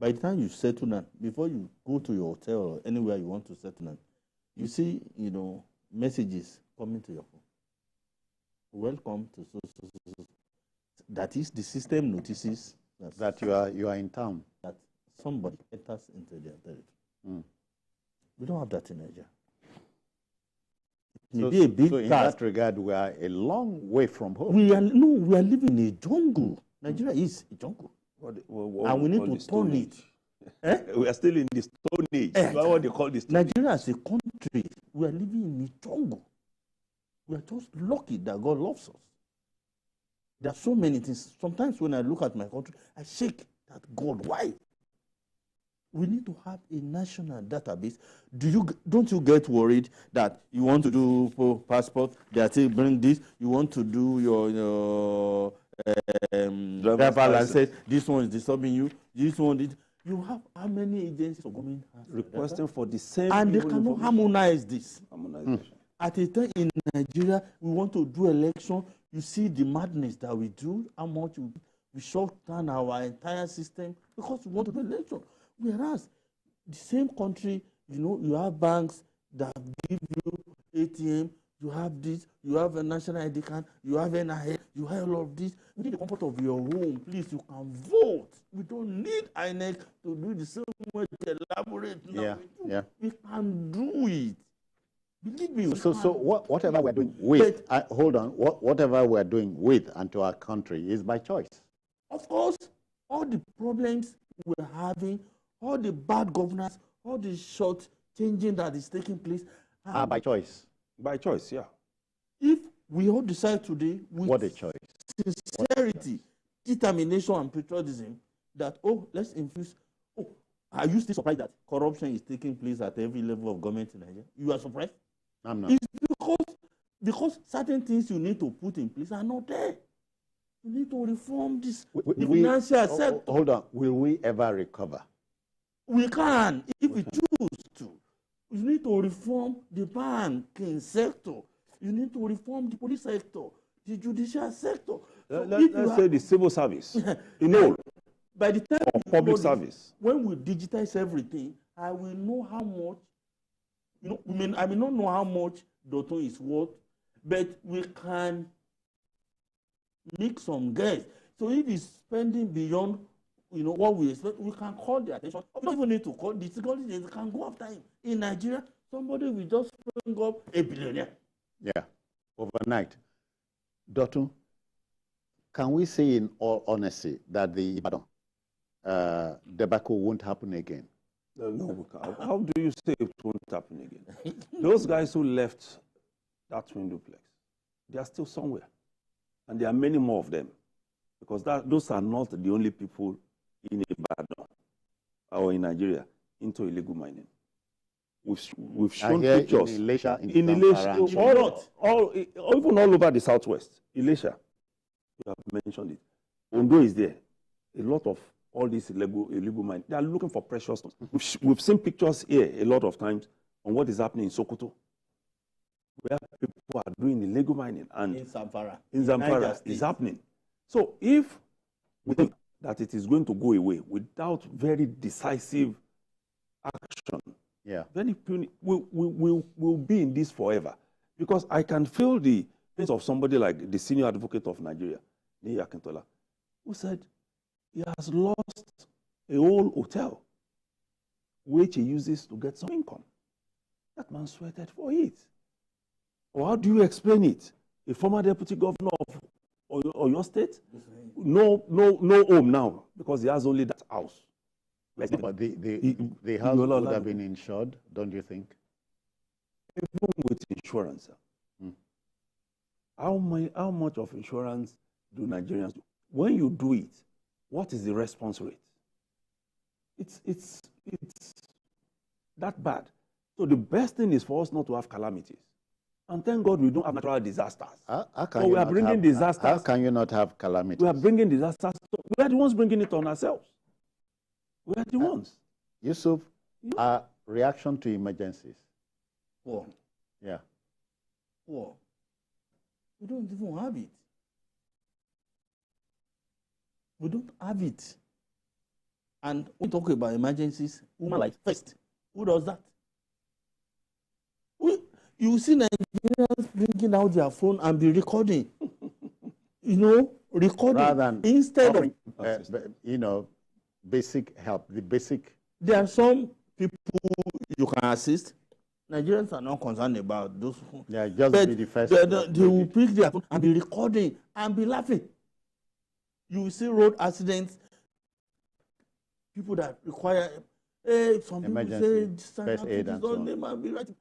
by the time you settle down, before you go to your hotel or anywhere you want to settle down, you see, messages coming to your phone. Welcome to so. That is, the system notices that you are in town. That somebody enters into their territory. We don't have that in Nigeria. It may be a big so in task. that regard, we are a long way from home. We are living in a jungle. Nigeria is a jungle. And we need to turn it. We are still in the Stone Age. That's what they call this. Nigeria as a country, we are living in a jungle. We are just lucky that God loves us. There are so many things. Sometimes when I look at my country, I shake that God, why? We need to have a national database. Don't you get worried that you want to do passport, they are saying bring this, you want to do your driver license, this one is disturbing you, this one, you have how many agencies of government requesting for the same, and they cannot harmonize this. Harmonization. At a time in Nigeria, we want to do election. You see the madness that we do, how much we shut down our entire system because we want to do election. Whereas the same country, you have banks that give you ATM, you have this, you have a national ID card, you have NIA, you have all of this. You need the comfort of your home. Please, you can vote. We don't need INEC to do the same way to elaborate. We can do it. Believe me. So whatever we're doing with, hold on, whatever we're doing with and to our country is by choice. Of course, all the problems we're having, all the bad governance, all the short changing that is taking place are by choice. By choice, yeah. If we all decide today with what a choice. Sincerity, determination, and patriotism that, let's infuse. Are you still surprised that corruption is taking place at every level of government in Nigeria? You are surprised? I'm not. It's because certain things you need to put in place are not there. You need to reform this financial sector. Hold on. Will we ever recover? We can, if we choose to. You need to reform the banking sector. You need to reform the police sector, the judicial sector. Let's say the civil service. By the time of public service. When we digitize everything, I will know how much. I may not know how much Dotun is worth, but we can make some guess. So if he's spending beyond, what we expect, we can call the attention. We don't even need to call the security. They can go after him. In Nigeria, somebody will just bring up a billionaire. Yeah, overnight. Dotun, can we say in all honesty that the Ibadan debacle won't happen again? No, how do you say it won't happen again? Those guys who left that twin duplex, they are still somewhere. And there are many more of them. Because those are not the only people in Ibadan or in Nigeria into illegal mining. We've shown pictures. In Ilesha, even all over the southwest. Ilesha, you have mentioned it. Ondo is there. A lot of all these illegal mining. They are looking for precious stones. We've seen pictures here a lot of times on what is happening in Sokoto, where people are doing illegal mining. And in Zamfara it's happening. So if we think that it is going to go away without very decisive action, then we'll be in this forever. Because I can feel the pain of somebody like the senior advocate of Nigeria, Niyi Akintola, who said he has lost a whole hotel which he uses to get some income. That man sweated for it. Or how do you explain it? A former deputy governor of your state, no home now because he has only that house. But the house would have been insured, don't you think? Even with insurance, how much of insurance do Nigerians do? When you do it, what is the response rate? It's that bad. So the best thing is for us not to have calamities. And thank God we don't have natural disasters. So we are bringing disasters. How can you not have calamities? We are bringing disasters. We are the ones bringing it on ourselves. We are the ones. Yusuf, reaction to emergencies. War. Yeah. War. We don't even have it. We don't have it. And we talk about emergencies, human life first. Who does that? You see Nigerians bringing out their phone and be recording. Recording. Rather than instead of, basic help, the basic. There are some people you can assist. Nigerians are not concerned about those phones. Yeah, just but be the first. They will pick their phone and be recording and be laughing. You will see road accidents, people that require some emergency, people say first aid and so on.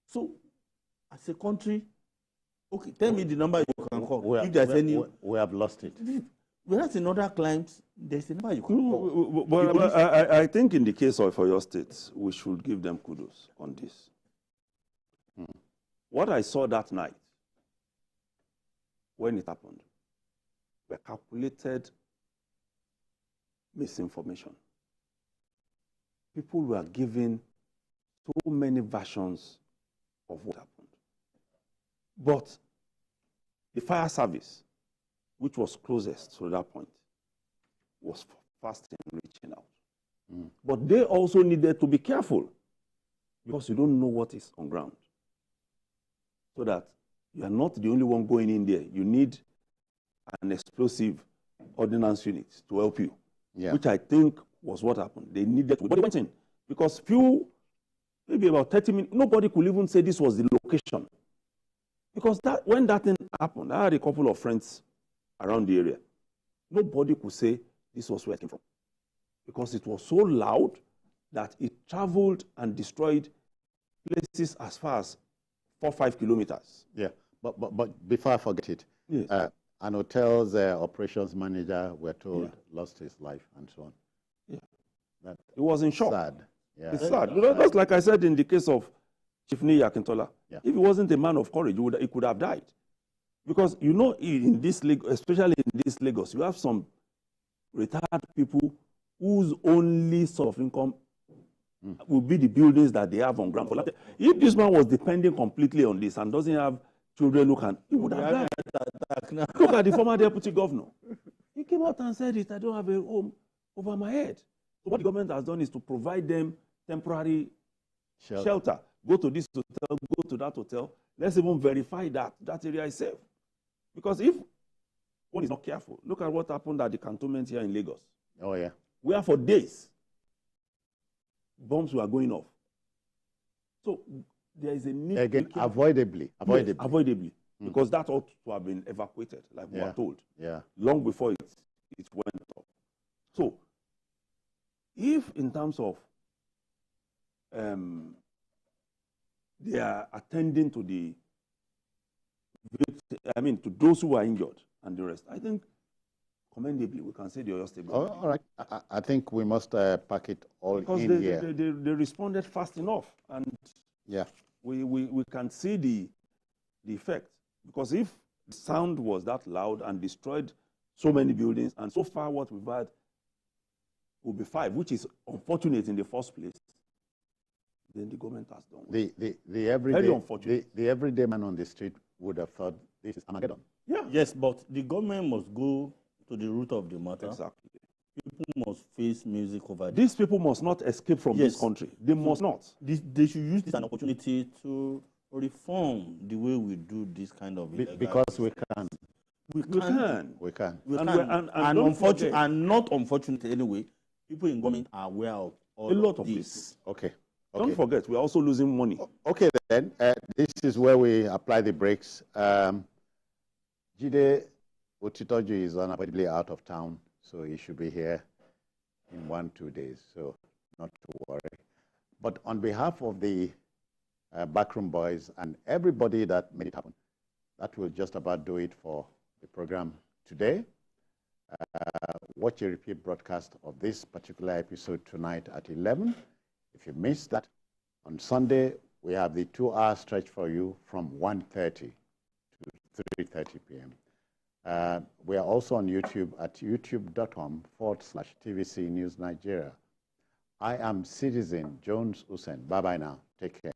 So, as a country, okay, tell me the number you can call. If there's any, we have lost it. Whereas in other climes, there's a number you can call. But I think in the case of your state, we should give them kudos on this. What I saw that night, when it happened, were calculated misinformation. People were given so many versions of what happened. But the fire service, which was closest to that point, was fast in reaching out. But they also needed to be careful because you don't know what is on ground. So that you are not the only one going in there. You need an explosive ordnance unit to help you, which I think was what happened. They needed to, but they went in because maybe about 30 minutes, nobody could even say this was the location. Because when that thing happened, I had a couple of friends around the area. Nobody could say this was where it came from. Because it was so loud that it traveled and destroyed places as far as 4 or 5 kilometers. Yeah, but before I forget it, yes. An hotel's operations manager, we're told, lost his life and so on. Yeah. It was in shock. Sad. Yeah. It's sad. Just like I said in the case of Chief Niyi Akintola, if he wasn't a man of courage, he could have died. Because, in this especially in this Lagos, you have some retired people whose only source of income will be the buildings that they have on ground. If this man was depending completely on this and doesn't have children he would have died. Look at the former deputy governor. He came out and said I don't have a home over my head. So what the government has done is to provide them temporary shelter. Go to this hotel, go to that hotel. Let's even verify that area is safe. Because if one is not careful, look at what happened at the cantonment here in Lagos. Oh, yeah. Where for days, bombs were going off. So there is a need. Again, avoidably. Yes, avoidably. Because that ought to have been evacuated, like we were told. Yeah. Long before it went up. So, if in terms of they are attending to to those who are injured and the rest, I think commendably we can say the Oyo State. All right. I think we must pack it all because in here. They responded fast enough, and we can see the effect. Because if the sound was that loud and destroyed so many buildings, and so far what we've had will be 5, which is unfortunate in the first place, then the government has done well. The everyday man on the street would have thought this is Armageddon. Yeah. Yes, but the government must go to the root of the matter. Exactly. People must face music over this. These people must not escape from this country. They must not. They should use this as an opportunity to reform the way we do this kind of illegal because we can. We can. And not unfortunately anyway, people in government are aware of all a lot of this. Okay. Don't forget, we're also losing money. Okay, then. This is where we apply the brakes. Jide Otitoju is unavoidably out of town, so he should be here in 1-2 days, so not to worry. But on behalf of the backroom boys and everybody that made it happen, that will just about do it for the program today. Watch a repeat broadcast of this particular episode tonight at 11. If you missed that, on Sunday, we have the 2-hour stretch for you from 1:30 to 3:30 p.m. We are also on YouTube at youtube.com/TVC News Nigeria. I am Citizen Jones Usain. Bye-bye now. Take care.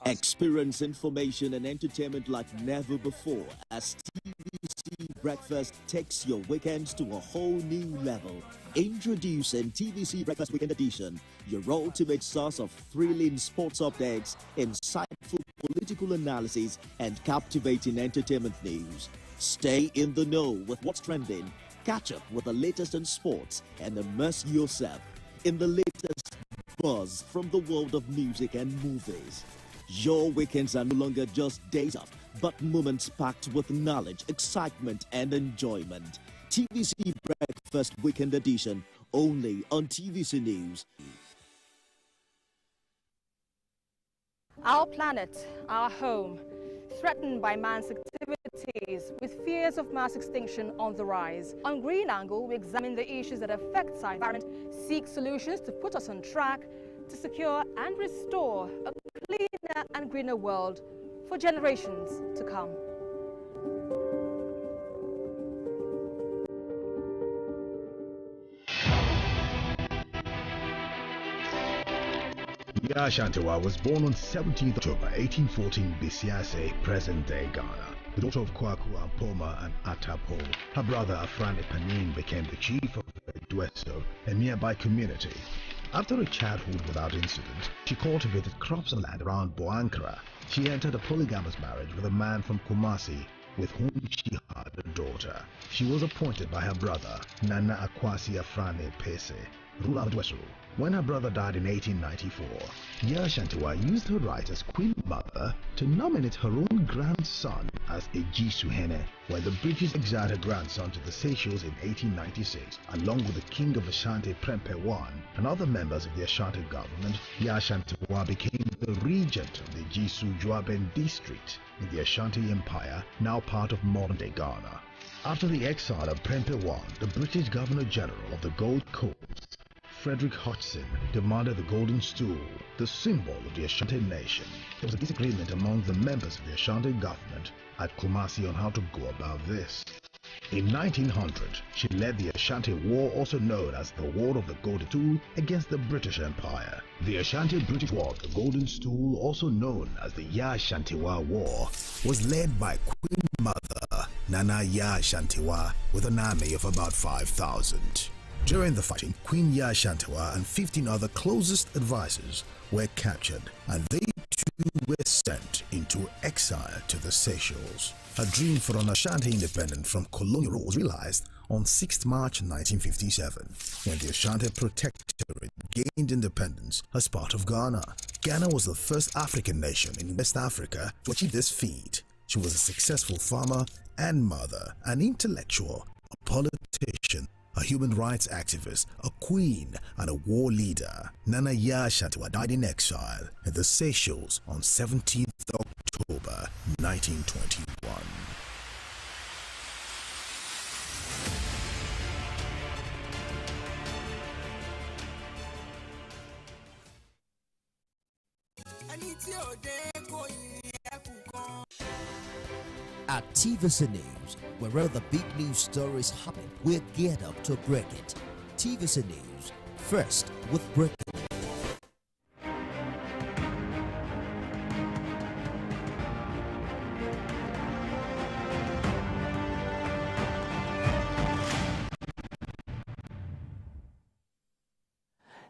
Experience information and entertainment like never before as TVC Breakfast takes your weekends to a whole new level. Introducing TVC Breakfast Weekend Edition, your ultimate source of thrilling sports updates, insightful political analysis, and captivating entertainment news. Stay in the know with what's trending, catch up with the latest in sports, and immerse yourself in the latest buzz from the world of music and movies. Your weekends are no longer just days off, but moments packed with knowledge, excitement, and enjoyment. TVC Breakfast Weekend Edition, only on TVC News. Our planet, our home, threatened by man's activities with fears of mass extinction on the rise. On Green Angle, we examine the issues that affect our environment, seek solutions to put us on track to secure and restore a cleaner and greener world for generations to come. Yaa Ashantewa was born on 17th October 1814 Bisiase, present-day Ghana. The daughter of Kwaku Ampoma and Atapo, her brother Afrani Panin became the chief of Dweso, a nearby community. After a childhood without incident, she cultivated crops and land around Boankra. She entered a polygamous marriage with a man from Kumasi, with whom she had a daughter. She was appointed by her brother, Nana Akwasi Afrani Pese, ruler of Dweso. When her brother died in 1894, Yaa Ashantewa used her right as Queen Mother to nominate her own grandson as a Jisuhene. When the British exiled her grandson to the Seychelles in 1896, along with the King of Ashanti Prempeh I and other members of the Ashanti government, Yaa Ashantewa became the regent of the Jisu Juaben district in the Ashanti Empire, now part of modern-day Ghana. After the exile of Prempeh I, the British Governor-General of the Gold Coast, Frederick Hodgson, demanded the golden stool, the symbol of the Ashanti nation. There was a disagreement among the members of the Ashanti government at Kumasi on how to go about this. In 1900, she led the Ashanti War, also known as the War of the Golden Stool, against the British Empire. The Ashanti-British War of the Golden Stool, also known as the Yaa Ashantewa War, was led by Queen Mother Nana Yaa Ashantewa with an army of about 5,000. During the fighting, Queen Yaa Ashantewa and 15 other closest advisors were captured, and they too were sent into exile to the Seychelles. Her dream for an Ashanti independence from colonial rule was realized on 6 March 1957, when the Ashanti Protectorate gained independence as part of Ghana. Ghana was the first African nation in West Africa to achieve this feat. She was a successful farmer and mother, an intellectual, a politician, a human rights activist, a queen, and a war leader. Nana Yaa Ashantewa died in exile in the Seychelles on 17th October 1921. At TVC News, wherever the big news stories happen, we're geared up to break it. TVC News, first with breaking.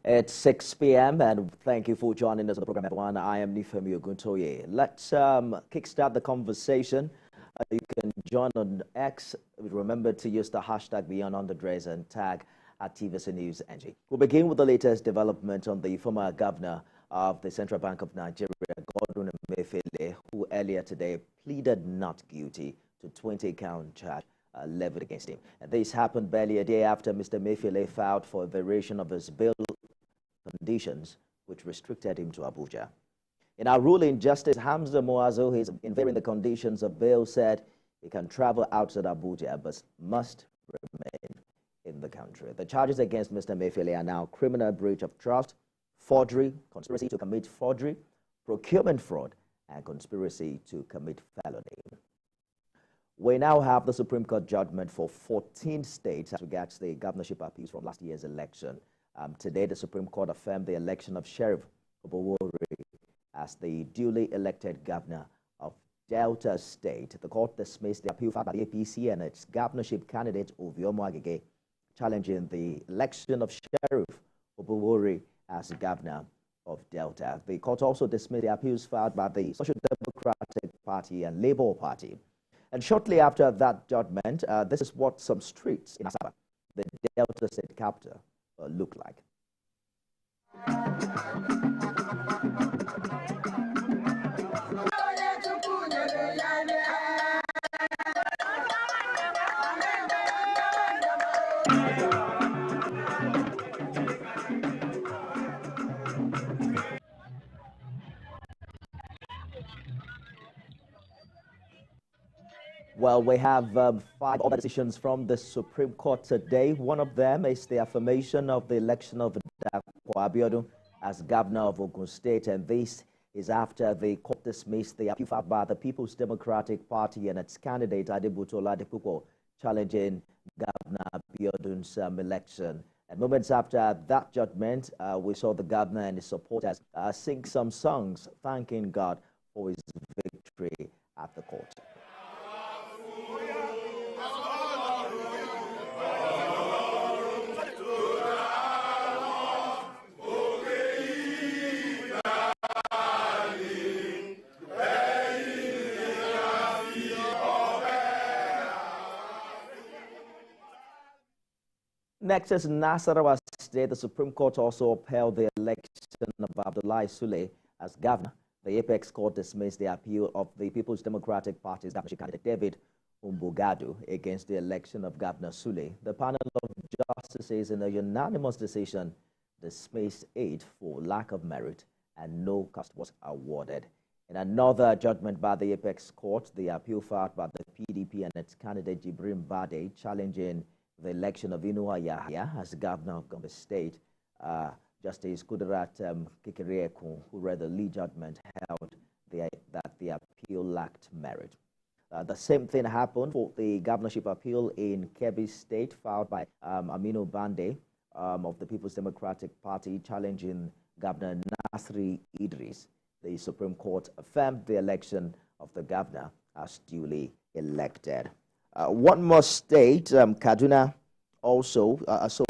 It's 6 p.m. and thank you for joining us on the program, everyone. I am Nifemi Oguntoye. Let's kickstart the conversation. You can join on X. Remember to use the hashtag #BeyondUnderdress and tag at TVC News NG. We'll begin with the latest development on the former governor of the Central Bank of Nigeria, Godwin Emefiele, who earlier today pleaded not guilty to 20-count charge levied against him. And this happened barely a day after Mr. Emefiele filed for a variation of his bail conditions, which restricted him to Abuja. In our ruling, Justice Hamza Muazu, is in varying the conditions of bail, said he can travel outside Abuja but must remain in the country. The charges against Mr. Emefiele are now criminal breach of trust, forgery, conspiracy to commit forgery, procurement fraud, and conspiracy to commit felony. We now have the Supreme Court judgment for 14 states as regards the governorship appeals from last year's election. Today, the Supreme Court affirmed the election of Sheriff Buhari as the duly elected governor of Delta State. The court dismissed the appeal filed by the APC and its governorship candidate, Oviomo Agege, challenging the election of Sheriff Buhari as governor of Delta. The court also dismissed the appeals filed by the Social Democratic Party and Labour Party. And shortly after that judgment, this is what some streets in Nasarawa, the Delta State capital, look like. Well, we have 5 other decisions from the Supreme Court today. One of them is the affirmation of the election of Dapo Abiodun as governor of Ogun State, and this is after the court dismissed the appeal filed by the People's Democratic Party and its candidate Adebutola Adepupo challenging Governor Abiodun's election. And moments after that judgment, we saw the governor and his supporters sing some songs thanking God for his victory at the court. Next is Nasarawa State. The Supreme Court also upheld the election of Abdullahi Sule as governor. The Apex Court dismissed the appeal of the People's Democratic Party's governorship candidate David Umbugadu against the election of Governor Sule. The panel of justices in a unanimous decision dismissed it for lack of merit and no cost was awarded. In another judgment by the Apex Court, the appeal filed by the PDP and its candidate Jibrin Bade challenging the election of Inuwa Yahya as governor of Gombe State, Justice Kudirat Kikeriekun, who read the lead judgment, held that the appeal lacked merit. The same thing happened for the governorship appeal in Kebbi State, filed by Aminu Bande of the People's Democratic Party, challenging Governor Nasri Idris. The Supreme Court affirmed the election of the governor as duly elected. One more state, Kaduna, also. So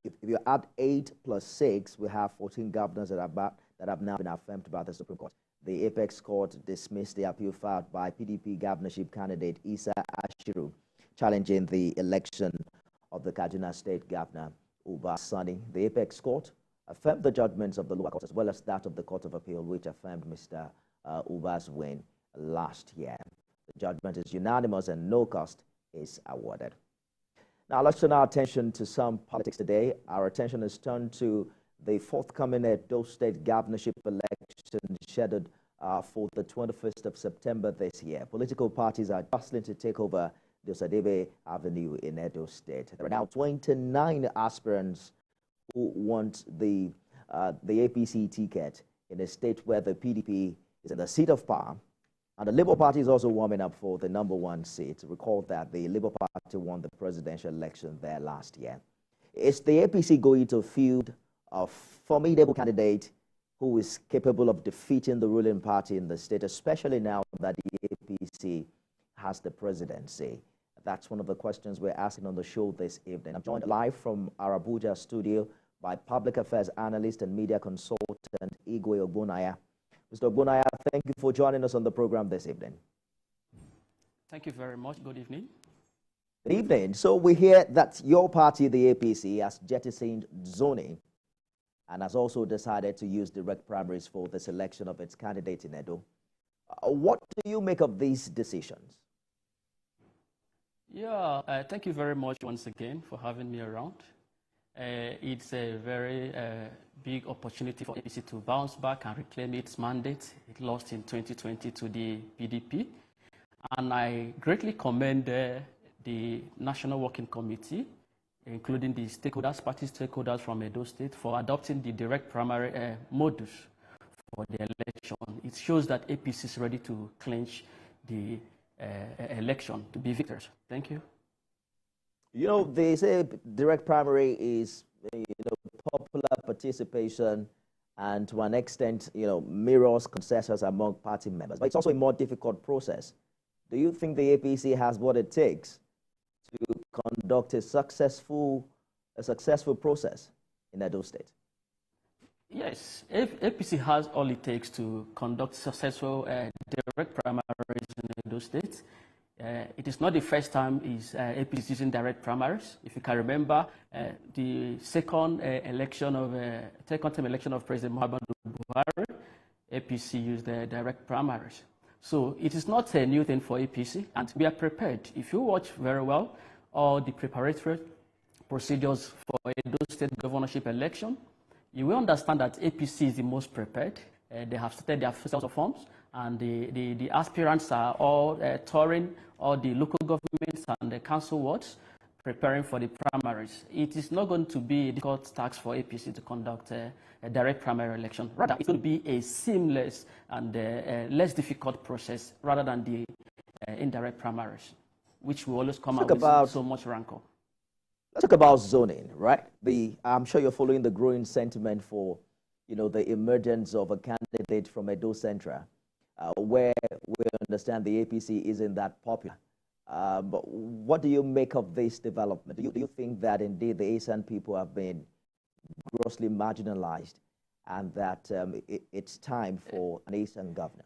if you add 8 plus 6, we have 14 governors that have now been affirmed by the Supreme Court. The Apex Court dismissed the appeal filed by PDP governorship candidate Isa Ashiru, challenging the election of the Kaduna State Governor, Uba Sani. The Apex Court affirmed the judgments of the lower court as well as that of the Court of Appeal, which affirmed Mr. Uba's win last year. The judgment is unanimous and no cost is awarded. Now let's turn our attention to some politics today. Our attention is turned to the forthcoming Edo State governorship election scheduled for the 21st of September this year. Political parties are jostling to take over the Sadebe Avenue in Edo State. There are now 29 aspirants who want the APC ticket in a state where the PDP is in the seat of power. And the Labour Party is also warming up for the #1 seat. Recall that the Labour Party won the presidential election there last year. Is the APC going to field a formidable candidate who is capable of defeating the ruling party in the state, especially now that the APC has the presidency? That's one of the questions we're asking on the show this evening. I'm joined live from our Abuja studio by public affairs analyst and media consultant Igwe Ogbonaya. Mr. Ogbonaya, thank you for joining us on the program this evening. Thank you very much. Good evening. Good evening. So we hear that your party, the APC, has jettisoned zoning and has also decided to use direct primaries for the selection of its candidate in Edo. What do you make of these decisions? Yeah, thank you very much once again for having me around. It's a very big opportunity for APC to bounce back and reclaim its mandate. It lost in 2020 to the PDP. And I greatly commend the National Working Committee, including the stakeholders, party stakeholders from Edo State, for adopting the direct primary modus for the election. It shows that APC is ready to clinch the election, to be victors. Thank you. You know, they say direct primary is, popular participation and to an extent, mirrors consensus among party members. But it's also a more difficult process. Do you think the APC has what it takes to conduct a successful process in Edo State? Yes, APC has all it takes to conduct successful direct primaries in Edo State. It is not the first time APC is using direct primaries. If you can remember, the second term election of President Muhammadu Buhari, APC used the direct primaries. So it is not a new thing for APC, and we are prepared. If you watch very well all the preparatory procedures for Edo State governorship election, you will understand that APC is the most prepared. They have started their first of forms, and the aspirants are all touring all the local governments and the council wards, preparing for the primaries. It is not going to be a difficult task for APC to conduct a direct primary election. Rather, it's going to be a seamless and less difficult process rather than the indirect primaries, which will always come out with so much rancor. Let's talk about zoning, right? I'm sure you're following the growing sentiment for, the emergence of a candidate from Edo Central, where we understand the APC isn't that popular. But what do you make of this development? Do you think that indeed the ASAN people have been grossly marginalized and that it's time for an ASAN governor?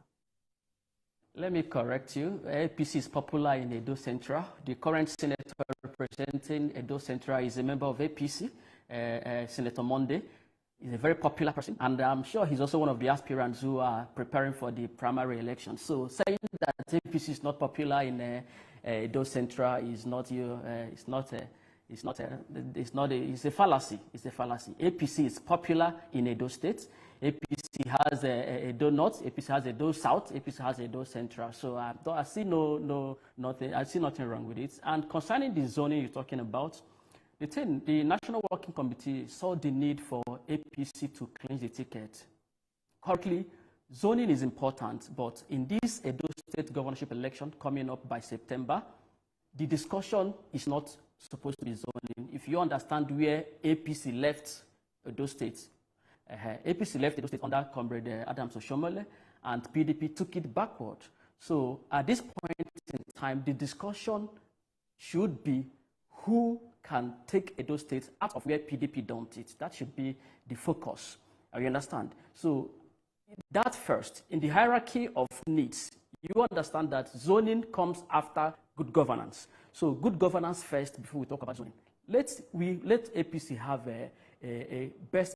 Let me correct you. APC is popular in Edo Central. The current senator representing Edo Central is a member of APC, Senator Monday. He's a very popular person, and I'm sure he's also one of the aspirants who are preparing for the primary election. So saying that APC is not popular in Edo Central is it's a fallacy. It's a fallacy. APC is popular in Edo State. APC has Edo North, APC has Edo South, APC has Edo Central. So I see nothing wrong with it. And concerning the zoning you're talking about, the National Working Committee saw the need for APC to clinch the ticket. Currently, zoning is important, but in this Edo State governorship election coming up by September, the discussion is not supposed to be zoning. If you understand where APC left Edo State, APC left Edo State under Comrade Adams Oshomole, and PDP took it backward. So at this point in time, the discussion should be who can take Edo State out of where PDP dumped it. That should be the focus. You understand? So that first, in the hierarchy of needs, you understand that zoning comes after good governance. So good governance first before we talk about zoning. Let APC have a best